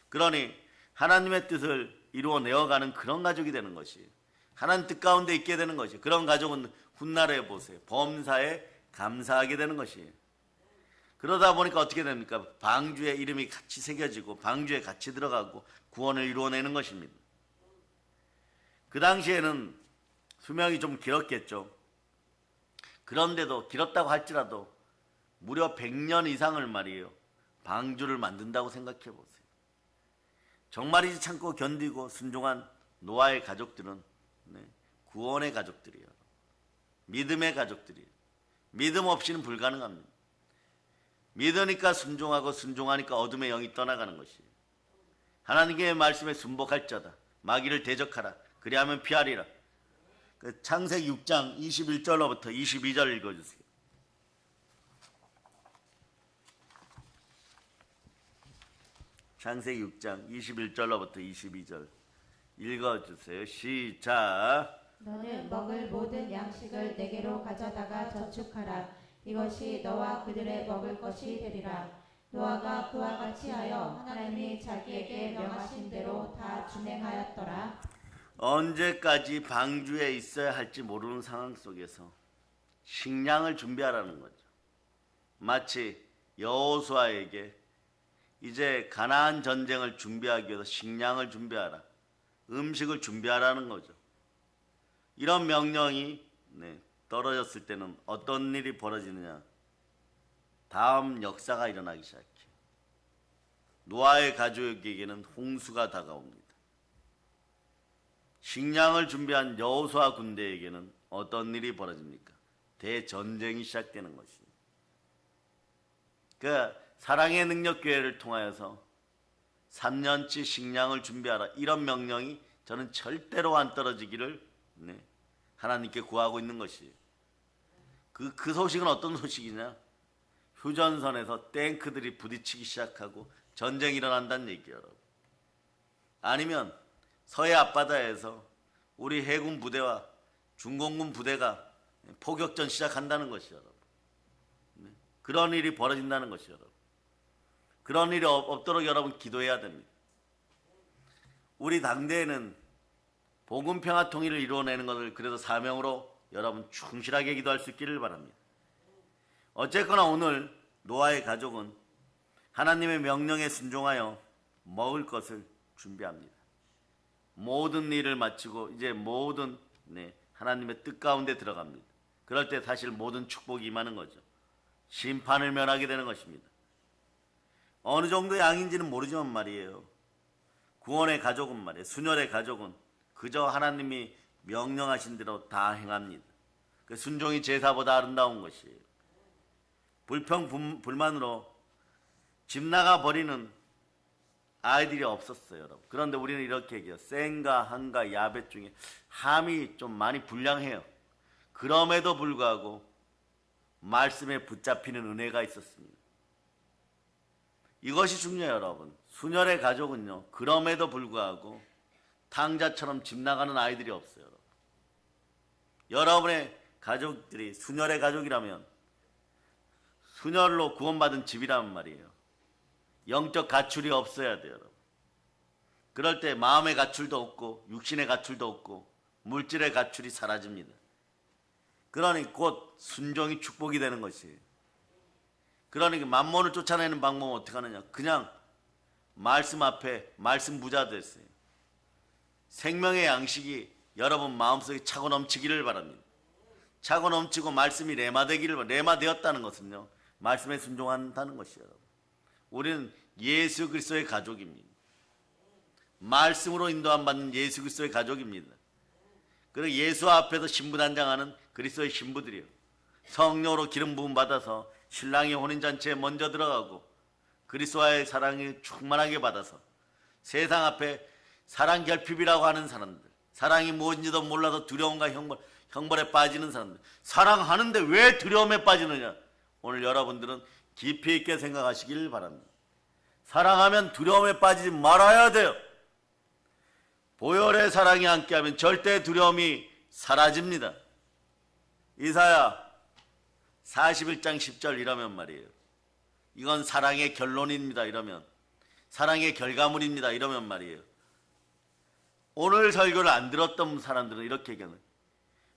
[SPEAKER 1] 그러니 하나님의 뜻을 이루어내어가는 그런 가족이 되는 것이에요. 하나님 뜻 가운데 있게 되는 것이에요. 그런 가족은 훗날에 보세요. 범사에 감사하게 되는 것이에요. 그러다 보니까 어떻게 됩니까? 방주에 이름이 같이 새겨지고 방주에 같이 들어가고 구원을 이루어내는 것입니다. 그 당시에는 수명이 좀 길었겠죠. 그런데도 길었다고 할지라도 무려 100년 이상을 말이에요. 방주를 만든다고 생각해 보세요. 정말이지 참고 견디고 순종한 노아의 가족들은 구원의 가족들이에요. 믿음의 가족들이에요. 믿음 없이는 불가능합니다. 믿으니까 순종하고 순종하니까 어둠의 영이 떠나가는 것이에요. 하나님의 말씀에 순복할자다. 마귀를 대적하라. 그리하면 피하리라. 그 창세기 6장 21절로부터 22절 읽어주세요. 창세기 6장 21절로부터 22절 읽어주세요. 시작.
[SPEAKER 2] 너는 먹을 모든 양식을 내게로 가져다가 저축하라. 이것이 너와 그들의 먹을 것이 되리라. 노아가 그와 같이 하여 하나님이 자기에게 명하신 대로 다 준행하였더라.
[SPEAKER 1] 언제까지 방주에 있어야 할지 모르는 상황 속에서 식량을 준비하라는 거죠. 마치 여호수아에게 이제 가나안 전쟁을 준비하기 위해서 식량을 준비하라, 음식을 준비하라는 거죠. 이런 명령이 떨어졌을 때는 어떤 일이 벌어지느냐? 다음 역사가 일어나기 시작해요. 노아의 가족에게는 홍수가 다가옵니다. 식량을 준비한 여호수아 군대에게는 어떤 일이 벌어집니까? 대전쟁이 시작되는 것입니다. 그 사랑의 능력 교회를 통하여서 3년치 식량을 준비하라, 이런 명령이 저는 절대로 안 떨어지기를 하나님께 구하고 있는 것이에요. 그 소식은 어떤 소식이냐? 휴전선에서 탱크들이 부딪히기 시작하고 전쟁이 일어난다는 얘기예요, 여러분. 아니면 서해 앞바다에서 우리 해군 부대와 중공군 부대가 포격전 시작한다는 것이죠, 여러분. 그런 일이 벌어진다는 것이죠, 여러분. 그런 일이 없도록 여러분 기도해야 됩니다. 우리 당대에는 복음 평화 통일을 이루어내는 것을 그래서 사명으로 여러분 충실하게 기도할 수 있기를 바랍니다. 어쨌거나 오늘 노아의 가족은 하나님의 명령에 순종하여 먹을 것을 준비합니다. 모든 일을 마치고 이제 모든 하나님의 뜻 가운데 들어갑니다. 그럴 때 사실 모든 축복이 임하는 거죠. 심판을 면하게 되는 것입니다. 어느 정도 양인지는 모르지만 말이에요. 구원의 가족은 말이에요. 순혈의 가족은 그저 하나님이 명령하신 대로 다 행합니다. 그 순종이 제사보다 아름다운 것이에요. 불평 불만으로 집 나가 버리는 아이들이 없었어요, 여러분. 그런데 우리는 이렇게 얘기해요. 셈과 함과 야벳 중에 함이 좀 많이 불량해요. 그럼에도 불구하고 말씀에 붙잡히는 은혜가 있었습니다. 이것이 중요해요, 여러분. 순혈의 가족은요, 그럼에도 불구하고 탕자처럼 집 나가는 아이들이 없어요. 여러분의 가족들이 순혈의 가족이라면 순혈로 구원받은 집이라는 말이에요. 영적 가출이 없어야 돼요, 여러분. 그럴 때 마음의 가출도 없고 육신의 가출도 없고 물질의 가출이 사라집니다. 그러니 곧 순종이 축복이 되는 것이에요. 그러니 만몬을 쫓아내는 방법은 어떻게 하느냐? 그냥 말씀 앞에 말씀 부자 됐어요. 생명의 양식이 여러분 마음속에 차고 넘치기를 바랍니다. 차고 넘치고 말씀이 레마되기를 바랍니다. 레마되었다는 것은요, 말씀에 순종한다는 것이에요. 우리는 예수 그리스도의 가족입니다. 말씀으로 인도함 받는 예수 그리스도의 가족입니다. 그리고 예수 앞에서 신부단장하는 그리스도의 신부들이요, 성령으로 기름 부음 받아서 신랑의 혼인잔치에 먼저 들어가고 그리스도와의 사랑이 충만하게 받아서 세상 앞에 사랑 결핍이라고 하는 사람들, 사랑이 무엇인지도 몰라서 두려움과 형벌에 빠지는 사람들, 사랑하는데 왜 두려움에 빠지느냐? 오늘 여러분들은 깊이 있게 생각하시길 바랍니다. 사랑하면 두려움에 빠지지 말아야 돼요. 보혈의 사랑이 함께하면 절대 두려움이 사라집니다. 이사야 41장 10절 이러면 말이에요. 이건 사랑의 결론입니다. 이러면 사랑의 결과물입니다. 이러면 말이에요. 오늘 설교를 안 들었던 사람들은 이렇게 얘기하는 거예요.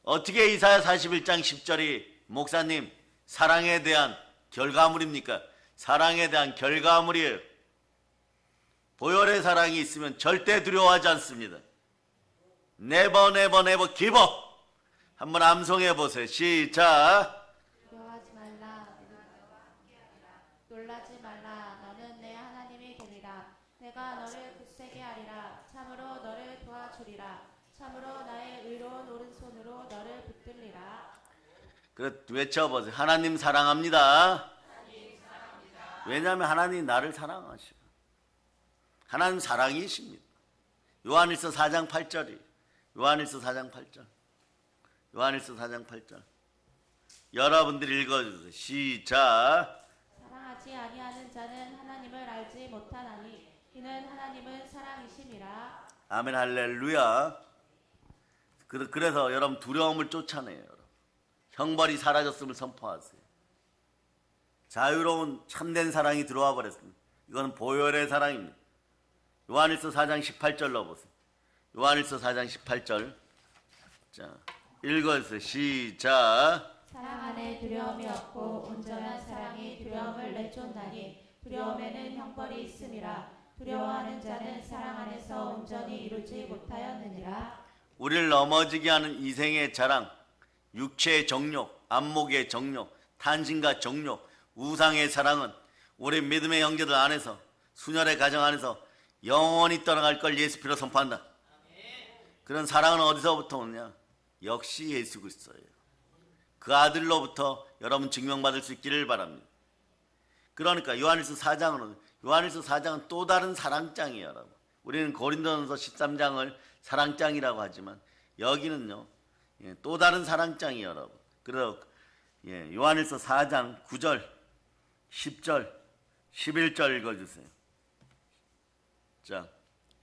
[SPEAKER 1] 어떻게 이사야 41장 10절이 목사님 사랑에 대한 결과물입니까? 사랑에 대한 결과물이에요. 보혈의 사랑이 있으면 절대 두려워하지 않습니다. Never, never, never give up. 한번 암송해 보세요. 시작.
[SPEAKER 2] 두려워하지 말라. 놀라지 말라. 너는 내 하나님이 되리라. 내가 너를 굳세게 하리라. 참으로 너를 도와주리라. 참으로 나의 의로운 오른손으로 너를 붙들리라.
[SPEAKER 1] 그래 외쳐보세요. 하나님 사랑합니다. 왜냐하면 하나님이 나를 사랑하셔. 하나님 사랑이십니다. 요한일서 4장 8절이 요한일서 4장 8절. 요한일서 4장 8절. 여러분들이 읽어주세요. 시작.
[SPEAKER 2] 사랑하지 아니하는 자는 하나님을 알지 못하나니 이는 하나님은 사랑이심이라.
[SPEAKER 1] 아멘 할렐루야. 그래서 여러분 두려움을 쫓아내요. 여러분. 형벌이 사라졌음을 선포하세요. 자유로운 참된 사랑이 들어와 버렸습니다. 이건 보혈의 사랑입니다. 요한일서 4장 18절 넣어보세요. 요한일서 4장 18절. 자, 읽어주세요. 시작.
[SPEAKER 2] 사랑 안에 두려움이 없고 온전한 사랑이 두려움을 내쫓나니 두려움에는 형벌이 있음이라. 두려워하는 자는 사랑 안에서 온전히 이루지 못하였느니라.
[SPEAKER 1] 우리를 넘어지게 하는 이생의 자랑, 육체의 정욕, 안목의 정욕, 탄신과 정욕, 우상의 사랑은 우리 믿음의 형제들 안에서 순혈의 가정 안에서 영원히 떠나갈 걸 예수 피로 선포한다. 그런 사랑은 어디서부터 오느냐? 역시 예수 그리스도예요. 그 아들로부터 여러분 증명받을 수 있기를 바랍니다. 그러니까 요한일서 4장은 또 다른 사랑장이에요. 여러분. 우리는 고린도전서 13장을 사랑장이라고 하지만 여기는요 또 다른 사랑장이에요. 여러분. 그래서 요한일서 4장 9절 10절 11절 읽어주세요. 자,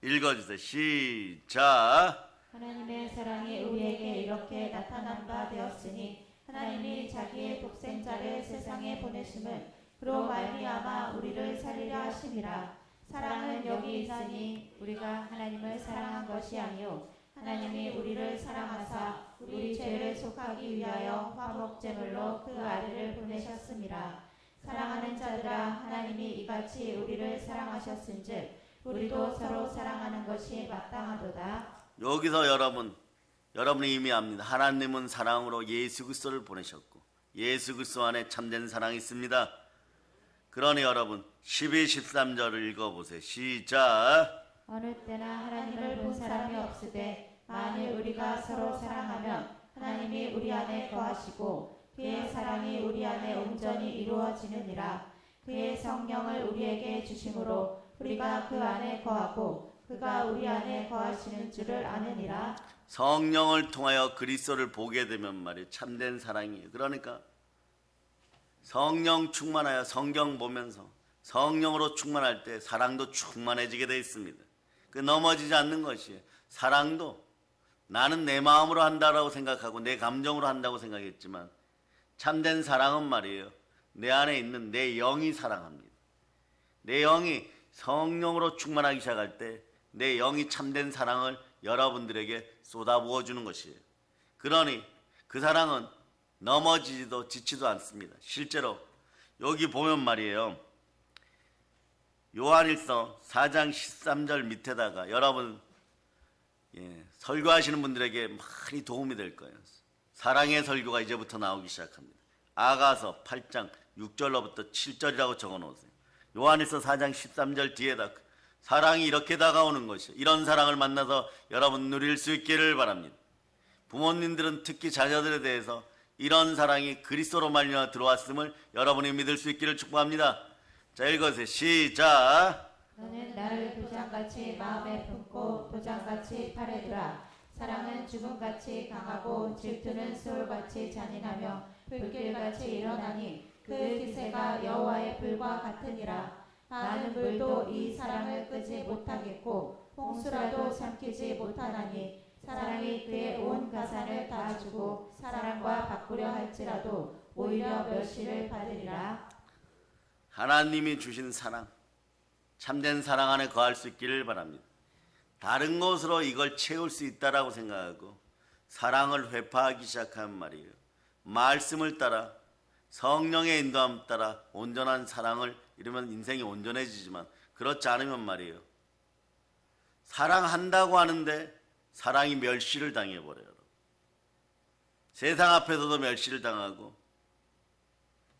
[SPEAKER 1] 읽어주세요. 시작.
[SPEAKER 2] 하나님의 사랑이 우리에게 이렇게 나타난 바 되었으니 하나님이 자기의 독생자를 세상에 보내심을 그로 말미암아 우리를 살리려 하심이라. 사랑은 여기 있으니 우리가 하나님을 사랑한 것이 아니요 하나님이 우리를 사랑하사 우리 죄를 속하기 위하여 화목제물로 그 아들을 보내셨음이라. 사랑하는 자들아, 하나님이 이같이 우리를 사랑하셨은즉 우리도 서로 사랑하는 것이 마땅하도다.
[SPEAKER 1] 여기서 여러분이 이미 압니다. 하나님은 사랑으로 예수 그리스도를 보내셨고 예수 그리스도 안에 참된 사랑이 있습니다. 그러니 여러분 12, 13절을 읽어보세요. 시작.
[SPEAKER 2] 어느 때나 하나님을 본 사람이 없으되 만일 우리가 서로 사랑하면 하나님이 우리 안에 거하시고 그의 사랑이 우리 안에 온전히 이루어지느니라. 그의 성령을 우리에게 주심으로 우리가 그 안에 거하고 그가 우리 안에 거하시는 줄을 아느니라.
[SPEAKER 1] 성령을 통하여 그리스도를 보게 되면 말이에요. 참된 사랑이에요. 그러니까 성령 충만하여 성경 보면서 성령으로 충만할 때 사랑도 충만해지게 되어 있습니다. 그 넘어지지 않는 것이에요. 사랑도 나는 내 마음으로 한다라고 생각하고 내 감정으로 한다고 생각했지만 참된 사랑은 말이에요. 내 안에 있는 내 영이 사랑합니다. 내 영이 성령으로 충만하기 시작할 때 내 영이 참된 사랑을 여러분들에게 쏟아부어 주는 것이에요. 그러니 그 사랑은 넘어지지도 지치도 않습니다. 실제로 여기 보면 말이에요. 요한일서 4장 13절 밑에다가 여러분 설교하시는 분들에게 많이 도움이 될 거예요. 사랑의 설교가 이제부터 나오기 시작합니다. 아가서 8장 6절로부터 7절이라고 적어놓으세요. 요한일서 4장 13절 뒤에다 사랑이 이렇게 다가오는 것이에요. 이런 사랑을 만나서 여러분 누릴 수 있기를 바랍니다. 부모님들은 특히 자녀들에 대해서 이런 사랑이 그리스도로 말미암아 들어왔음을 여러분이 믿을 수 있기를 축복합니다. 자, 읽어주세요. 시작.
[SPEAKER 2] 너는 나를 도장같이 마음에 품고 도장같이 팔에 두라. 사랑은 죽음같이 강하고 질투는 수월같이 잔인하며 불길같이 일어나니 그 기세가 여호와의 불과 같으니라. 많은 불도 이 사랑을 끄지 못하겠고 홍수라도 삼키지 못하나니 사랑이 그의 온 가산을 다 주고 사랑과 바꾸려 할지라도 오히려 멸시를 받으리라.
[SPEAKER 1] 하나님이 주신 사랑, 참된 사랑 안에 거할 수 있기를 바랍니다. 다른 것으로 이걸 채울 수 있다라고 생각하고 사랑을 회파하기 시작하면 말이에요. 말씀을 따라 성령의 인도함 따라 온전한 사랑을 이러면 인생이 온전해지지만 그렇지 않으면 말이에요. 사랑한다고 하는데 사랑이 멸시를 당해버려요. 세상 앞에서도 멸시를 당하고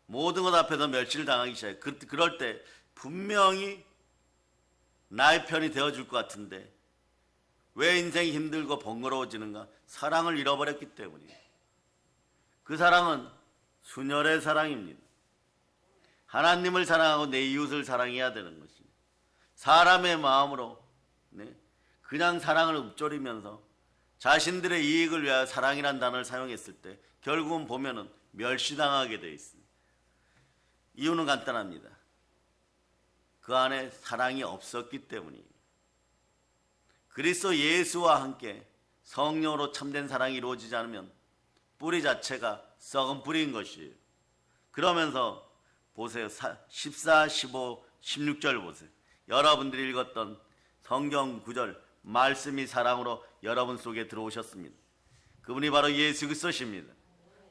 [SPEAKER 1] 모든 것 앞에서 멸시를 당하기 시작해요. 그럴 때 분명히 나의 편이 되어줄 것 같은데 왜 인생이 힘들고 번거로워지는가? 사랑을 잃어버렸기 때문이에요. 그 사랑은 순혈의 사랑입니다. 하나님을 사랑하고 내 이웃을 사랑해야 되는 것입니다. 사람의 마음으로 그냥 사랑을 읊조리면서 자신들의 이익을 위하여 사랑이란 단어를 사용했을 때 결국은 보면은 멸시당하게 되어 있습니다. 이유는 간단합니다. 그 안에 사랑이 없었기 때문이에요. 그리스도 예수와 함께 성령으로 참된 사랑이 이루어지지 않으면 뿌리 자체가 썩은 뿌리인 것이에요. 그러면서 보세요. 14, 15, 16절 보세요. 여러분들이 읽었던 성경 구절 말씀이 사랑으로 여러분 속에 들어오셨습니다. 그분이 바로 예수 그리스도십니다.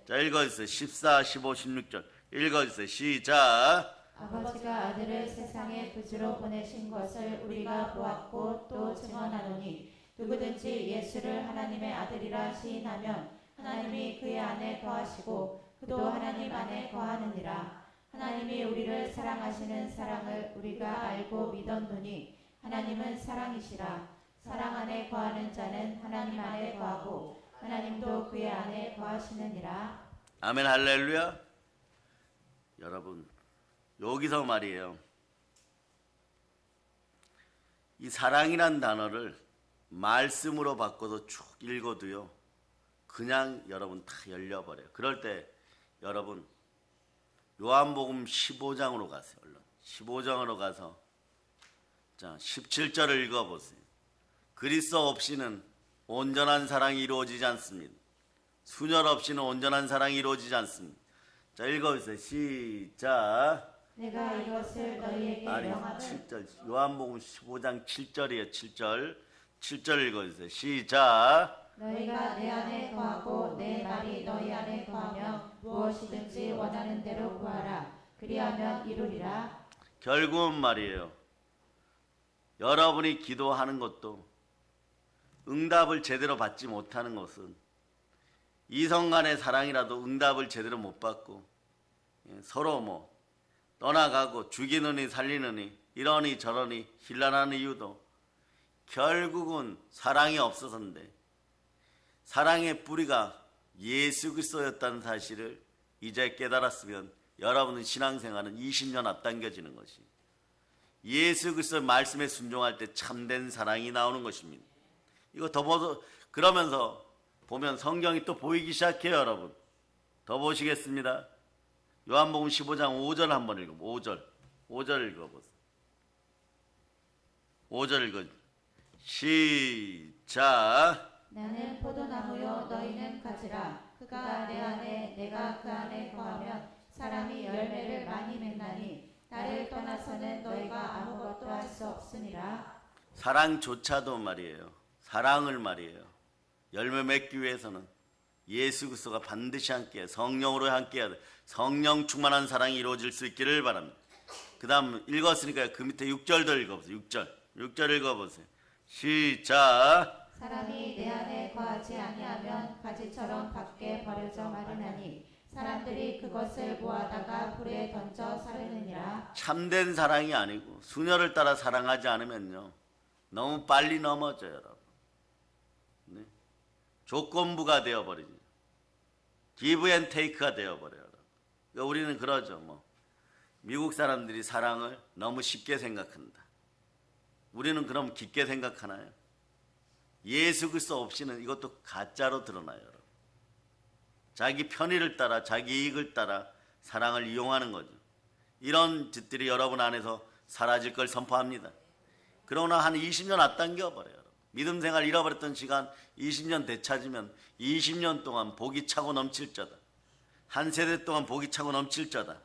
[SPEAKER 1] 자, 읽어주세요. 14, 15, 16절 읽어주세요. 시작.
[SPEAKER 2] 아버지가 아들을 세상에 빚으로 보내신 것을 우리가 보았고 또 증언하노니 누구든지 예수를 하나님의 아들이라 시인하면 하나님이 그의 안에 거하시고 그도 하나님 안에 거하느니라. 하나님이 우리를 사랑하시는 사랑을 우리가 알고 믿었노니 하나님은 사랑이시라. 사랑 안에 거하는 자는 하나님 안에 거하고 하나님도 그의 안에 거하시느니라.
[SPEAKER 1] 아멘 할렐루야. 여러분 여기서 말이에요. 이 사랑이란 단어를 말씀으로 바꿔서 쭉 읽어도요. 그냥 여러분 다 열려버려요. 그럴 때 여러분 요한복음 15장으로 가세요. 얼른 15장으로 가서 자 17절을 읽어보세요. 그리스도 없이는 온전한 사랑이 이루어지지 않습니다. 순혈 없이는 온전한 사랑이 이루어지지 않습니다. 자 읽어주세요. 시작.
[SPEAKER 2] 내가 이것을 너희에게 명하는
[SPEAKER 1] 7절 요한복음 15장 7절이에요. 7절 7절 읽어주세요. 시작.
[SPEAKER 2] 너희가 내 안에 거하고 내 말이 너희 안에 거하면 무엇이든지 원하는 대로 구하라. 그리하면 이루리라.
[SPEAKER 1] 결국은 말이에요. 여러분이 기도하는 것도 응답을 제대로 받지 못하는 것은 이성 간의 사랑이라도 응답을 제대로 못 받고 서로 뭐 떠나가고 죽이느니 살리느니 이러니 저러니 힐난하는 이유도 결국은 사랑이 없어서인데, 사랑의 뿌리가 예수 그리스도였다는 사실을 이제 깨달았으면 여러분은 신앙생활은 20년 앞당겨지는 것이, 예수 그리스도의 말씀에 순종할 때 참된 사랑이 나오는 것입니다. 이거 그러면서 보면 성경이 또 보이기 시작해요. 여러분 더 보시겠습니다. 요한복음 15장 5절 한번 읽어보세요. 5절 읽어보세요. 5절 읽어주세요. 시작.
[SPEAKER 2] 나는 포도나무요 너희는 가지라. 그가 내 안에 내가 그 안에 거하면 사람이 열매를 많이 맺나니 나를 떠나서는 너희가 아무것도 할 수 없으니라.
[SPEAKER 1] 사랑조차도 말이에요. 사랑을 말이에요. 열매 맺기 위해서는 예수 그리스도가 반드시 함께 성령으로 함께해야 돼. 성령 충만한 사랑이 이루어질 수 있기를 바랍니다. 그 다음 읽었으니까 그 밑에 6절도 읽어보세요. 6절 읽어보세요. 시작.
[SPEAKER 2] 사람이 내 안에 거하지 아니하면 가지처럼 밖에 버려져 마르나니 사람들이 그것을 모아다가 불에 던져 사르느니라.
[SPEAKER 1] 참된 사랑이 아니고 수녀를 따라 사랑하지 않으면요 너무 빨리 넘어져요. 여러분 네? 조건부가 되어버리죠. 기브 앤 테이크가 되어버려요. 그러니까 우리는 그러죠. 뭐 미국 사람들이 사랑을 너무 쉽게 생각한다. 우리는 그럼 깊게 생각하나요? 예수 그리스도 없이는 이것도 가짜로 드러나요. 여러분. 자기 편의를 따라 자기 이익을 따라 사랑을 이용하는 거죠. 이런 짓들이 여러분 안에서 사라질 걸 선포합니다. 그러나 한 20년 앞당겨 버려요. 믿음 생활 잃어버렸던 시간 20년 되찾으면 20년 동안 복이 차고 넘칠 자다. 한 세대 동안 복이 차고 넘칠 자다.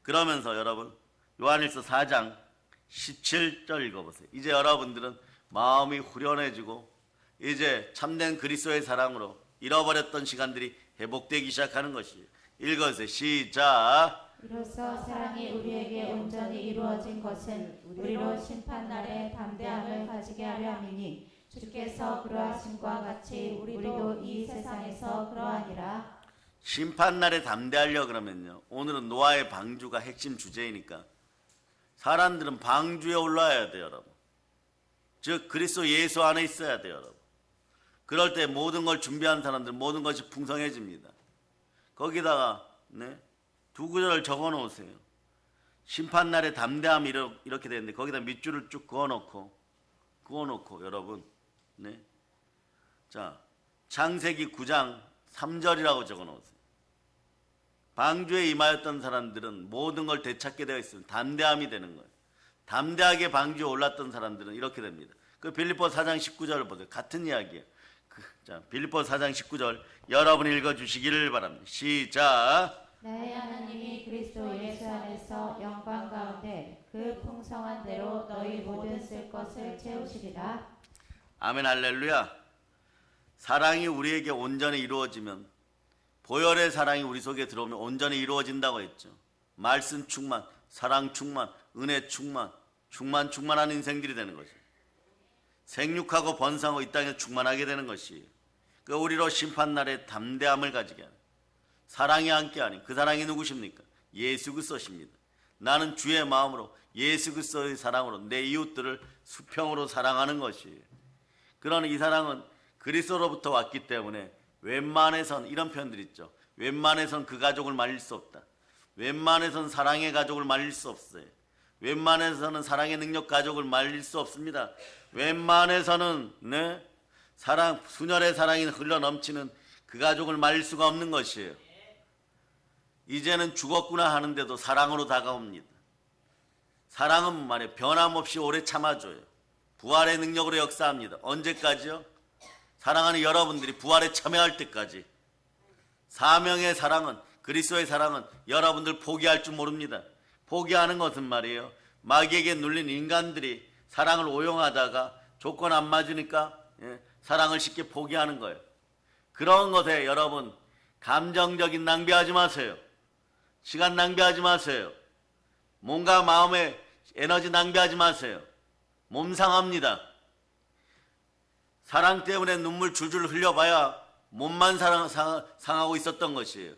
[SPEAKER 1] 그러면서 여러분 요한일서 4장 17절 읽어보세요. 이제 여러분들은 마음이 후련해지고 이제 참된 그리스도의 사랑으로 잃어버렸던 시간들이 회복되기 시작하는 것이에요. 읽어주세요. 시작.
[SPEAKER 2] 이로써 사랑이 우리에게 온전히 이루어진 것은 우리로 심판날에 담대함을 가지게 하려 함이니 주께서 그러하심과 같이 우리도 이 세상에서 그러하니라.
[SPEAKER 1] 심판날에 담대하려 그러면요 오늘은 노아의 방주가 핵심 주제이니까 사람들은 방주에 올라와야 돼요. 여러분 즉 그리스도 예수 안에 있어야 돼요. 여러분 그럴 때 모든 걸 준비한 사람들은 모든 것이 풍성해집니다. 거기다가 두 구절을 적어 놓으세요. 심판날에 담대함이 이렇게 되는데 거기다 밑줄을 쭉 그어놓고 여러분 자 창세기 9장 3절이라고 적어 놓으세요. 방주에 임하였던 사람들은 모든 걸 되찾게 되어 있으면 담대함이 되는 거예요. 담대하게 방주에 올랐던 사람들은 이렇게 됩니다. 그 빌립보 4장 19절을 보세요. 같은 이야기예요. 자, 빌립보 4장 19절 여러분이 읽어주시기를 바랍니다. 시작.
[SPEAKER 2] 나의 하나님이 그리스도 예수 안에서 영광 가운데 그 풍성한 대로 너희 모든 쓸 것을 채우시리라.
[SPEAKER 1] 아멘 할렐루야. 사랑이 우리에게 온전히 이루어지면 보혈의 사랑이 우리 속에 들어오면 온전히 이루어진다고 했죠. 말씀 충만, 사랑 충만, 은혜 충만, 충만한 인생들이 되는 것이에요. 생육하고 번성하고 이 땅에 충만하게 되는 것이에요. 그 우리로 심판날에 담대함을 가지게 하는 사랑이 함께하니 그 사랑이 누구십니까? 예수 그리스도십니다. 나는 주의 마음으로 예수 그리스도의 사랑으로 내 이웃들을 수평으로 사랑하는 것이에요. 그러나 이 사랑은 그리스도로부터 왔기 때문에 웬만해선 이런 표현들 있죠. 웬만해선 그 가족을 말릴 수 없다. 웬만해선 사랑의 가족을 말릴 수 없어요. 웬만해서는 사랑의 능력 가족을 말릴 수 없습니다. 웬만해서는 사랑 순혈의 사랑이 흘러 넘치는 그 가족을 말릴 수가 없는 것이에요. 이제는 죽었구나 하는데도 사랑으로 다가옵니다. 사랑은 말이에요. 변함없이 오래 참아줘요. 부활의 능력으로 역사합니다. 언제까지요? 사랑하는 여러분들이 부활에 참여할 때까지. 사명의 사랑은 그리스도의 사랑은 여러분들 포기할 줄 모릅니다. 포기하는 것은 말이에요. 마귀에게 눌린 인간들이 사랑을 오용하다가 조건 안 맞으니까 사랑을 쉽게 포기하는 거예요. 그런 것에 여러분 감정적인 낭비하지 마세요. 시간 낭비하지 마세요. 몸과 마음의 에너지 낭비하지 마세요. 몸 상합니다. 사랑 때문에 눈물 줄줄 흘려봐야 몸만 상하고 있었던 것이에요.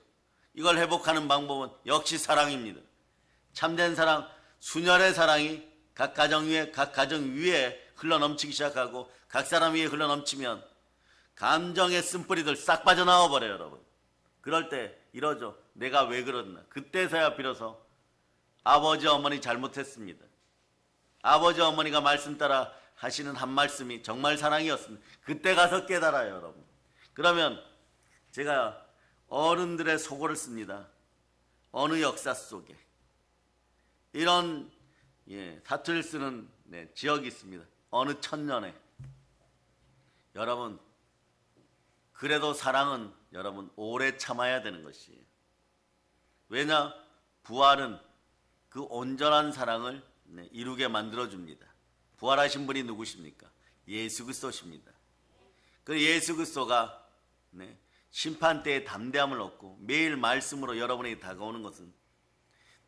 [SPEAKER 1] 이걸 회복하는 방법은 역시 사랑입니다. 참된 사랑, 순혈의 사랑이 각 가정 위에 흘러넘치기 시작하고 각 사람 위에 흘러넘치면 감정의 쓴뿌리들 싹 빠져나와 버려요, 여러분. 그럴 때 이러죠. 내가 왜 그랬나. 그때서야 비로소 아버지 어머니 잘못했습니다. 아버지 어머니가 말씀 따라 하시는 한 말씀이 정말 사랑이었습니다. 그때 가서 깨달아요, 여러분. 그러면 제가 어른들의 속어를 씁니다. 어느 역사 속에 이런 사투리를 쓰는 지역이 있습니다. 어느 천년에. 여러분, 그래도 사랑은 여러분 오래 참아야 되는 것이에요. 왜냐? 부활은 그 온전한 사랑을 이루게 만들어줍니다. 부활하신 분이 누구십니까? 예수 그리스도십니다. 그 예수 그리스도가 심판 때의 담대함을 얻고 매일 말씀으로 여러분에게 다가오는 것은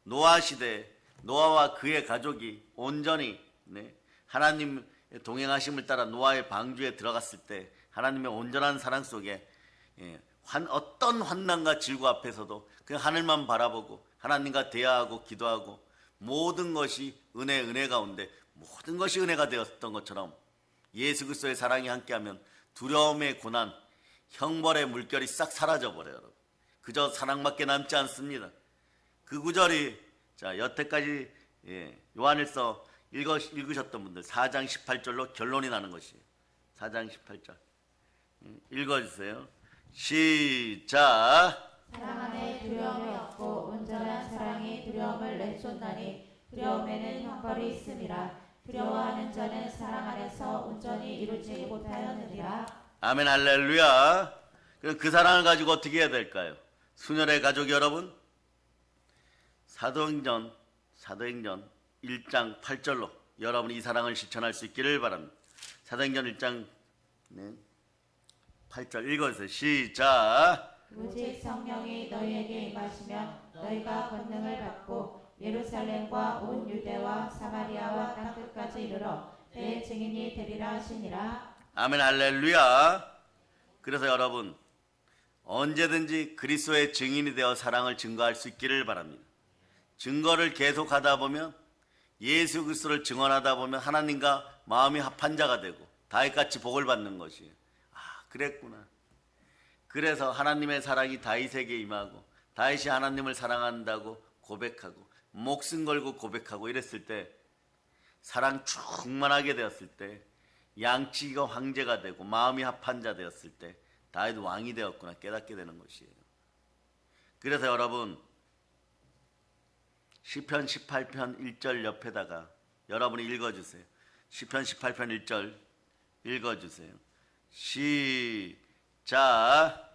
[SPEAKER 1] 노아 시대 노아와 그의 가족이 온전히 하나님 동행하심을 따라 노아의 방주에 들어갔을 때 하나님의 온전한 사랑 속에 어떤 환난과 질고 앞에서도 그 하늘만 바라보고 하나님과 대화하고 기도하고 모든 것이 은혜 가운데 모든 것이 은혜가 되었던 것처럼 예수 그리스도의 사랑이 함께하면 두려움의 고난, 형벌의 물결이 싹 사라져버려요. 그저 사랑밖에 남지 않습니다. 그 구절이 여태까지 요한일서 읽으셨던 분들 4장 18절로 결론이 나는 것이에요. 4장 18절 읽어주세요. 시작.
[SPEAKER 2] 사랑 안에 두려움이 없고 온전한 사랑이 두려움을 내쫓나니 두려움에는 형벌이 있음이라. 두려워하는 자는 사랑 안에서 온전히 이루지 못하였느니라.
[SPEAKER 1] 아멘 할렐루야. 그 사랑을 가지고 어떻게 해야 될까요? 순혈의 가족 여러분, 사도행전 1장 8절로 여러분이 이 사랑을 실천할 수 있기를 바랍니다. 사도행전 1장 8절 읽어주세요. 시작.
[SPEAKER 2] 오직 성령이 너희에게 임하시면 너희가 권능을 받고 예루살렘과 온 유대와 사마리아와 땅끝까지 이르러 내 증인이 되리라 하시니라.
[SPEAKER 1] 아멘 할렐루야. 그래서 여러분 언제든지 그리스도의 증인이 되어 사랑을 증거할 수 있기를 바랍니다. 증거를 계속하다 보면 예수 그리스도를 증언하다 보면 하나님과 마음이 합한 자가 되고 다윗같이 복을 받는 것이에요. 그랬구나. 그래서 하나님의 사랑이 다윗에게 임하고 다윗이 하나님을 사랑한다고 고백하고 목숨 걸고 고백하고 이랬을 때 사랑 충만하게 되었을 때 양치기가 황제가 되고 마음이 합한 자 되었을 때 다윗 왕이 되었구나 깨닫게 되는 것이에요. 그래서 여러분 시편 18편 1절 옆에다가 여러분이 읽어주세요. 시편 18편 1절 읽어주세요. 시작.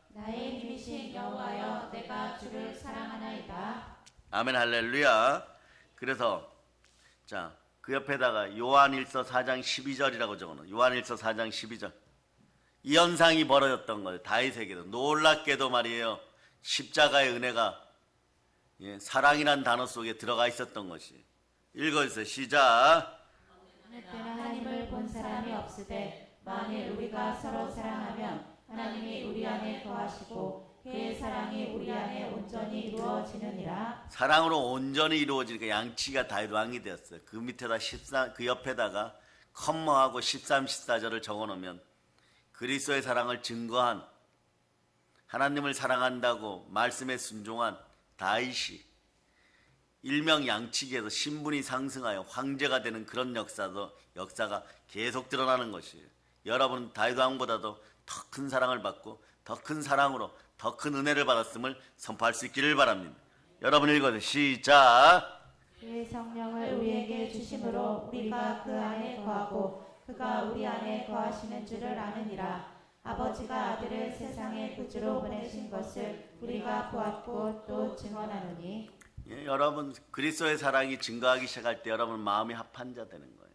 [SPEAKER 2] 나의 힘이신 여호와여 내가 주를 사랑하나이다.
[SPEAKER 1] 아멘 할렐루야. 그래서 그 옆에다가 요한일서 4장 12절이라고 적어놓은 요한일서 4장 12절 이 현상이 벌어졌던 거예요. 다윗에게도 놀랍게도 말이에요. 십자가의 은혜가 사랑이란 단어 속에 들어가 있었던 것이. 읽어주세요. 시작.
[SPEAKER 2] 어느 때나 하나님을 본 사람이 없으되 만일 우리가 서로 사랑하면 하나님이 우리 안에 거하시고 그의 사랑이 우리 안에 온전히 이루어지느니라. 사랑으로
[SPEAKER 1] 온전히 이루어지니까 양치가 다윗 왕이 되었어요. 그 밑에다 그 옆에다가 컴머하고 13, 14절을 적어놓으면 그리스도의 사랑을 증거한 하나님을 사랑한다고 말씀에 순종한 다윗이 일명 양치기에서 신분이 상승하여 황제가 되는 그런 역사가 계속 드러나는 것이에요. 여러분은 다윗 왕보다도 더 큰 사랑을 받고 더 큰 사랑으로 더 큰 은혜를 받았음을 선포할 수 있기를 바랍니다. 여러분 읽어주세요. 시작.
[SPEAKER 2] 그의 성령을 우리에게 주심으로 우리가 그 안에 거하고 그가 우리 안에 거하시는 줄을 아느니라. 아버지가 아들을 세상의 구주로 보내신 것을 우리가 보았고 또 증언하노니. 여러분
[SPEAKER 1] 그리스도의 사랑이 증거하기 시작할 때 여러분 마음이 합한 자 되는 거예요.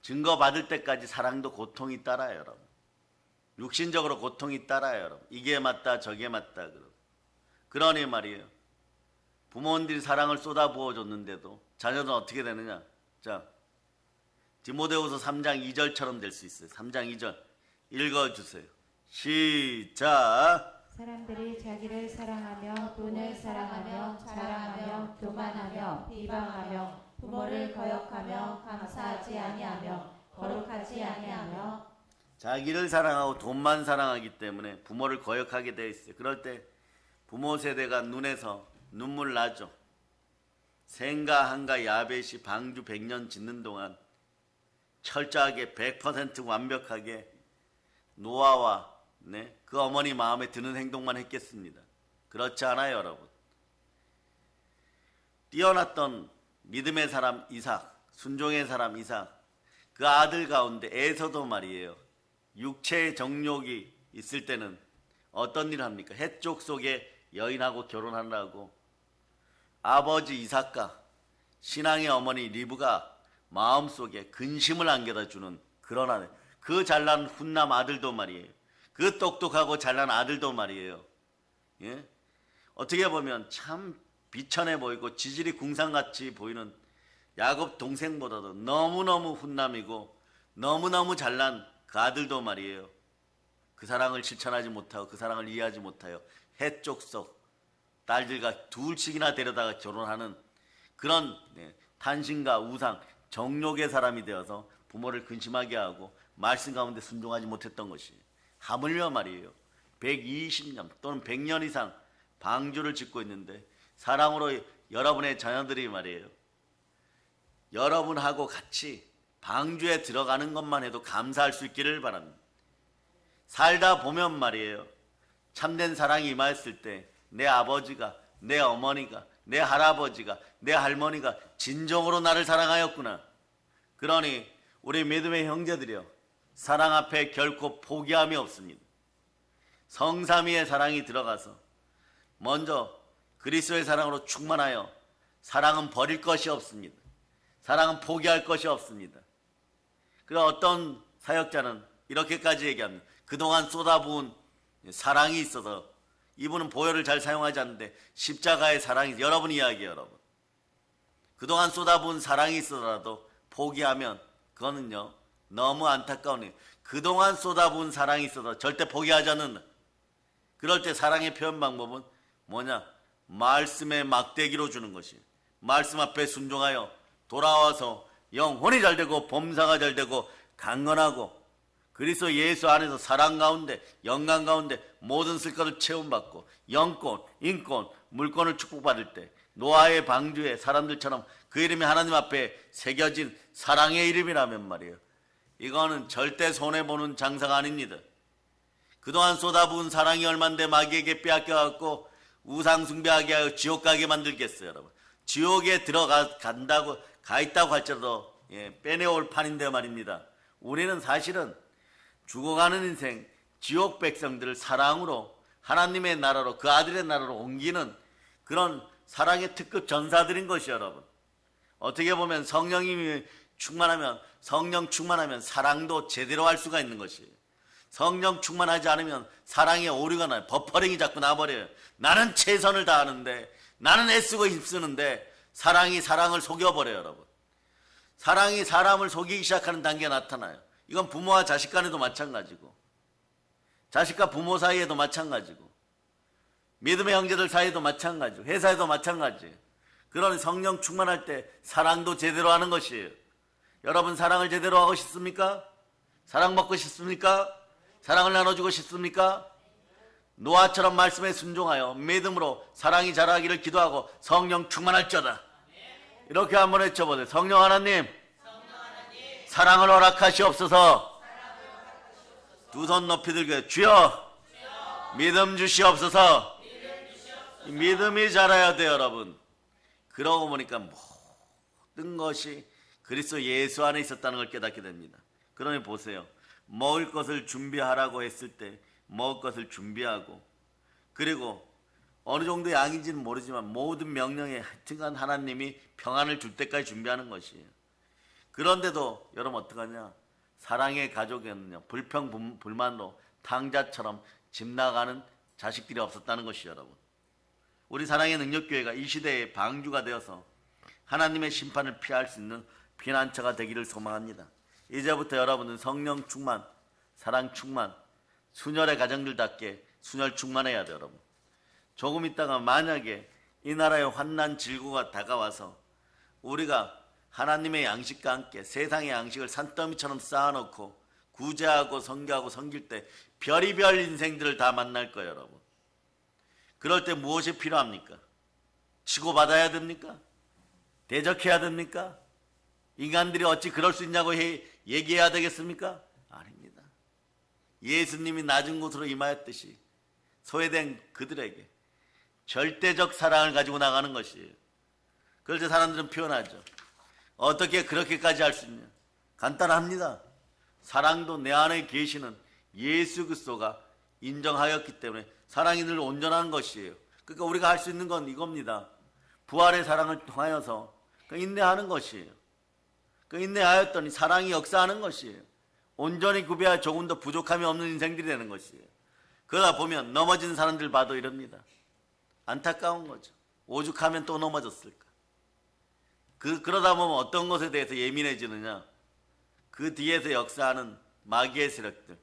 [SPEAKER 1] 증거받을 때까지 사랑도 고통이 따라요, 여러분. 육신적으로 고통이 따라요, 여러분. 이게 맞다 저게 맞다 그러니 말이에요. 부모님들이 사랑을 쏟아부어 줬는데도 자녀는 어떻게 되느냐. 자, 디모데후서 3장 2절처럼 될 수 있어요. 3장 2절 읽어주세요. 시작.
[SPEAKER 2] 사람들이 자기를 사랑하며 돈을 사랑하며 자랑하며 교만하며 비방하며 부모를 거역하며 감사하지 아니하며 거룩하지 아니하며
[SPEAKER 1] 자기를 사랑하고 돈만 사랑하기 때문에 부모를 거역하게 되어 있어요. 그럴 때 부모 세대가 눈에서 눈물 나죠. 생가 한가 야벳이 방주 100년 짓는 동안 철저하게 100% 완벽하게 노아와 그 어머니 마음에 드는 행동만 했겠습니다. 그렇지 않아요, 여러분. 뛰어났던 믿음의 사람 이삭, 순종의 사람 이삭, 그 아들 가운데 에서도 말이에요. 육체의 정욕이 있을 때는 어떤 일을 합니까? 해쪽 속에 여인하고 결혼하려고 아버지 이삭과 신앙의 어머니 리브가 마음속에 근심을 안겨다 주는 그런 아들, 그 잘난 훈남 아들도 말이에요. 그 똑똑하고 잘난 아들도 말이에요. 예? 어떻게 보면 참 비천해 보이고 지질이 궁상같이 보이는 야곱 동생보다도 너무너무 훈남이고 너무너무 잘난 그 아들도 말이에요. 그 사랑을 실천하지 못하고 그 사랑을 이해하지 못하여 해쪽 속 딸들과 둘씩이나 데려다가 결혼하는 그런 탄신과 우상, 정욕의 사람이 되어서 부모를 근심하게 하고 말씀 가운데 순종하지 못했던 것이 하물며 말이에요. 120년 또는 100년 이상 방주를 짓고 있는데 사랑으로 여러분의 자녀들이 말이에요. 여러분하고 같이 방주에 들어가는 것만 해도 감사할 수 있기를 바랍니다. 살다 보면 말이에요. 참된 사랑이 임하였을 때 내 아버지가, 내 어머니가, 내 할아버지가, 내 할머니가 진정으로 나를 사랑하였구나. 그러니 우리 믿음의 형제들이여, 사랑 앞에 결코 포기함이 없습니다. 성삼위의 사랑이 들어가서 먼저 그리스도의 사랑으로 충만하여 사랑은 버릴 것이 없습니다. 사랑은 포기할 것이 없습니다. 그래서 어떤 사역자는 이렇게까지 얘기합니다. 그동안 쏟아부은 사랑이 있어서 이분은 보혈을 잘 사용하지 않는데 십자가의 사랑이, 여러분 이야기예요, 여러분. 그동안 쏟아부은 사랑이 있어서라도 포기하면 그거는요 너무 안타까운 일. 그동안 쏟아부은 사랑이 있어서 절대 포기하지 않는다. 그럴 때 사랑의 표현 방법은 뭐냐? 말씀의 막대기로 주는 것이에요. 말씀 앞에 순종하여 돌아와서 영혼이 잘되고 범사가 잘되고 강건하고 그리스도 예수 안에서 사랑 가운데 영광 가운데 모든 쓸것을 채움받고 영권, 인권, 물권을 축복받을 때 노아의 방주에 사람들처럼 그 이름이 하나님 앞에 새겨진 사랑의 이름이라면 말이에요. 이거는 절대 손해보는 장사가 아닙니다. 그동안 쏟아부은 사랑이 얼만데 마귀에게 빼앗겨갖고 우상 숭배하게 하여 지옥 가게 만들겠어요, 여러분. 지옥에 들어간다고 가 있다고 할지라도 빼내올 판인데 말입니다. 우리는 사실은 죽어가는 인생 지옥 백성들을 사랑으로 하나님의 나라로 그 아들의 나라로 옮기는 그런 사랑의 특급 전사들인 것이 여러분. 어떻게 보면 성령이 충만하면 성령 충만하면 사랑도 제대로 할 수가 있는 것이에요. 성령 충만하지 않으면 사랑의 오류가 나요. 버퍼링이 자꾸 나버려요. 나는 최선을 다하는데 나는 애쓰고 힘쓰는데 사랑이 사랑을 속여버려요, 여러분. 사랑이 사람을 속이기 시작하는 단계가 나타나요. 이건 부모와 자식 간에도 마찬가지고 자식과 부모 사이에도 마찬가지고 믿음의 형제들 사이에도 마찬가지고 회사에도 마찬가지예요. 그러니 성령 충만할 때 사랑도 제대로 하는 것이에요. 여러분 사랑을 제대로 하고 싶습니까? 사랑받고 싶습니까? 사랑을 나눠주고 싶습니까? 노아처럼 말씀에 순종하여 믿음으로 사랑이 자라기를 기도하고 성령 충만할지어다. 이렇게 한번 외쳐보세요. 성령 하나님, 사랑을 허락하시옵소서. 두 손 높이 들게 주여 믿음 주시옵소서. 믿음이 자라야 돼요, 여러분. 그러고 보니까 모든 것이 그리스도 예수 안에 있었다는 걸 깨닫게 됩니다. 그러니 보세요. 먹을 것을 준비하라고 했을 때 먹을 것을 준비하고 그리고 어느 정도 양인지는 모르지만 모든 명령에 하여튼간 하나님이 평안을 줄 때까지 준비하는 것이에요. 그런데도 여러분 어떡하냐? 사랑의 가족에는요, 불평불만으로 탕자처럼 집 나가는 자식들이 없었다는 것이 여러분. 우리 사랑의 능력교회가 이 시대의 방주가 되어서 하나님의 심판을 피할 수 있는 피난처가 되기를 소망합니다. 이제부터 여러분은 성령 충만, 사랑 충만, 순혈의 가정들답게 순혈 충만해야 돼요, 여러분. 조금 있다가 만약에 이 나라의 환난 질고가 다가와서 우리가 하나님의 양식과 함께 세상의 양식을 산더미처럼 쌓아놓고 구제하고 섬기고 섬길 때 별의별 인생들을 다 만날 거예요, 여러분. 그럴 때 무엇이 필요합니까? 치고받아야 됩니까? 대적해야 됩니까? 인간들이 어찌 그럴 수 있냐고 얘기해야 되겠습니까? 아닙니다. 예수님이 낮은 곳으로 임하였듯이 소외된 그들에게 절대적 사랑을 가지고 나가는 것이에요. 그럴 때 사람들은 표현하죠. 어떻게 그렇게까지 할 수 있냐? 간단합니다. 사랑도 내 안에 계시는 예수 그리스도가 인정하였기 때문에 사랑이 늘 온전한 것이에요. 그러니까 우리가 할 수 있는 건 이겁니다. 부활의 사랑을 통하여서 인내하는 것이에요. 인내하였더니 사랑이 역사하는 것이에요. 온전히 구비하여 조금 더 부족함이 없는 인생들이 되는 것이에요. 그러다 보면 넘어진 사람들 봐도 이럽니다. 안타까운 거죠. 오죽하면 또 넘어졌을까. 그러다 보면 어떤 것에 대해서 예민해지느냐. 그 뒤에서 역사하는 마귀의 세력들.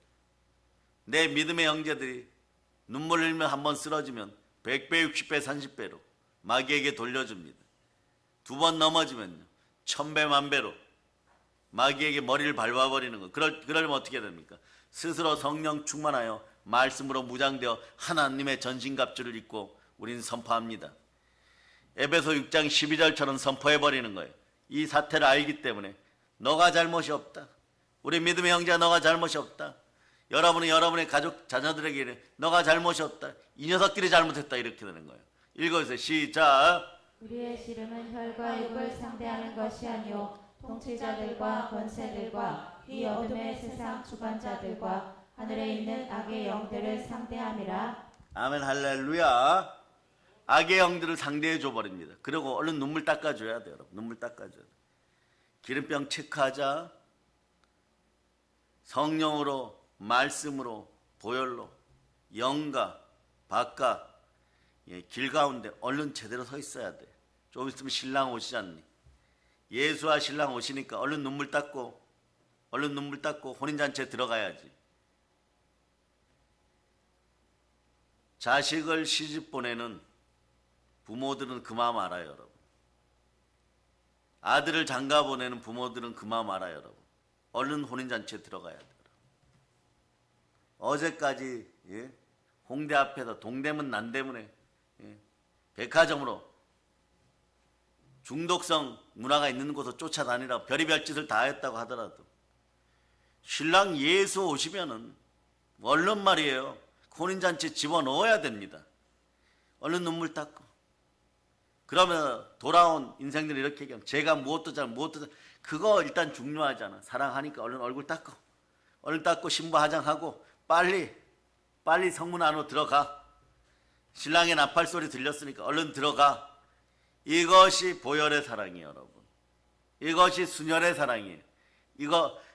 [SPEAKER 1] 내 믿음의 형제들이 눈물 흘리며 한번 쓰러지면 100배, 60배, 30배로 마귀에게 돌려줍니다. 두 번 넘어지면요 1000배, 만배로 마귀에게 머리를 밟아버리는 것. 그러면 어떻게 됩니까? 스스로 성령 충만하여 말씀으로 무장되어 하나님의 전신갑주를 입고 우리는 선포합니다. 에베소 6장 12절처럼 선포해버리는 거예요. 이 사태를 알기 때문에 너가 잘못이 없다. 우리 믿음의 형제가 너가 잘못이 없다. 여러분은 여러분의 가족 자녀들에게 너가 잘못이 없다. 이 녀석들이 잘못했다. 이렇게 되는 거예요. 읽어주세요. 시작.
[SPEAKER 2] 우리의 씨름은 혈과 육을 상대하는 것이 아니요 통치자들과 권세들과 이 어둠의 세상 주관자들과 하늘에 있는 악의 영들을 상대함이라.
[SPEAKER 1] 아멘 할렐루야. 악의 영들을 상대해 줘버립니다. 그리고 얼른 눈물 닦아줘야 돼요. 여러분. 눈물 닦아줘야 돼요. 기름병 체크하자. 성령으로, 말씀으로, 보혈로, 영과 밖과 길 가운데 얼른 제대로 서 있어야 돼. 좀 있으면 신랑 오시지 않니? 예수와 신랑 오시니까 얼른 눈물 닦고 혼인잔치에 들어가야지. 자식을 시집 보내는 부모들은 그 마음 알아요, 여러분. 아들을 장가 보내는 부모들은 그 마음 알아요, 여러분. 얼른 혼인잔치에 들어가야 돼요. 어제까지 홍대 앞에서 동대문 난대문에 백화점으로 중독성 문화가 있는 곳으로 쫓아다니라 별의별 짓을 다 했다고 하더라도 신랑 예수 오시면은 얼른 말이에요. 혼인잔치에 집어넣어야 됩니다. 얼른 눈물 닦고. 그러면 돌아온 인생들이 이렇게 얘기하면 제가 무엇도 그거 일단 중요하잖아. 사랑하니까 얼른 얼굴 닦고 얼른 닦고 신부 화장하고 빨리 성문 안으로 들어가. 신랑의 나팔 소리 들렸으니까 얼른 들어가. 이것이 보혈의 사랑이에요, 여러분. 이것이 순혈의 사랑이에요.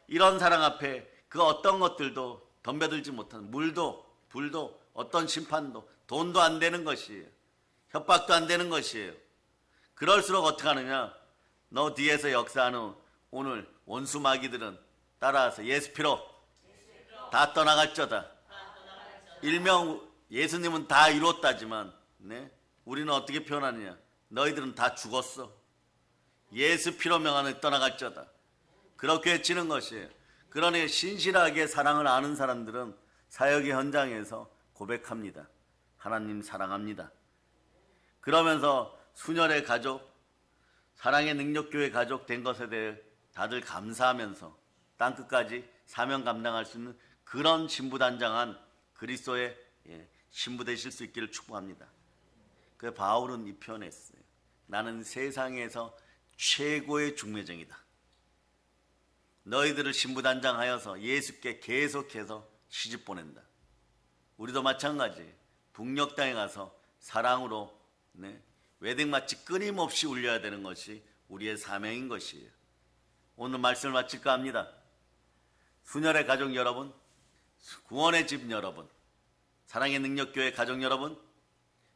[SPEAKER 1] 이런 사랑 앞에 그 어떤 것들도 덤벼들지 못하는 물도 불도 어떤 심판도 돈도 안 되는 것이에요. 협박도 안 되는 것이에요. 그럴수록 어떻게 하느냐? 너 뒤에서 역사하는 오늘 원수 마귀들은 따라와서 예수 피로 다 떠나갈저다. 일명 예수님은 다 이뤘다지만 우리는 어떻게 표현하느냐? 너희들은 다 죽었어. 예수 피로 명하는 떠나갈저다. 그렇게 외치는 것이에요. 그러니 신실하게 사랑을 아는 사람들은 사역의 현장에서 고백합니다. 하나님 사랑합니다. 그러면서 순혈의 가족, 사랑의 능력교회 가족 된 것에 대해 다들 감사하면서 땅끝까지 사명 감당할 수 있는 그런 신부단장한 그리스도의 신부 되실 수 있기를 축복합니다. 그 바울은 이 표현했어요. 나는 세상에서 최고의 중매쟁이다. 너희들을 신부단장하여서 예수께 계속해서 시집 보낸다. 우리도 마찬가지. 북녘 땅에 가서 사랑으로 웨딩마치 끊임없이 울려야 되는 것이 우리의 사명인 것이에요. 오늘 말씀을 마칠까 합니다. 순혈의 가족 여러분, 구원의 집 여러분, 사랑의 능력교회 가족 여러분,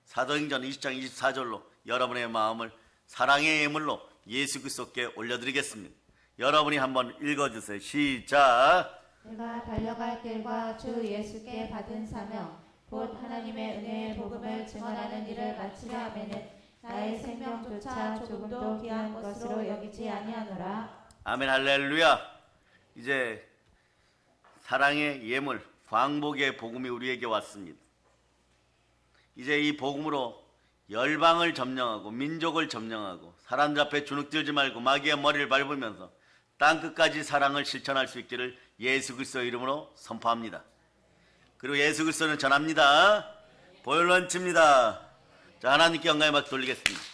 [SPEAKER 1] 사도행전 20장 24절로 여러분의 마음을 사랑의 예물로 예수 그리스도께 올려드리겠습니다. 여러분이 한번 읽어주세요. 시작.
[SPEAKER 2] 내가 달려갈 길과 주 예수께 받은 사명 곧 하나님의 은혜의 복음을 증언하는 일을 마치려 하면은 나의 생명조차 조금도 귀한 것으로 여기지 아니하노라.
[SPEAKER 1] 아멘 할렐루야. 이제 사랑의 예물 광복의 복음이 우리에게 왔습니다. 이제 이 복음으로 열방을 점령하고 민족을 점령하고 사람들 앞에 주눅들지 말고 마귀의 머리를 밟으면서 땅끝까지 사랑을 실천할 수 있기를 예수 그리스도의 이름으로 선포합니다. 그리고 예수 그리스도는 전합니다. 보혈로 칩니다. 자, 하나님께 영광의 박수 돌리겠습니다.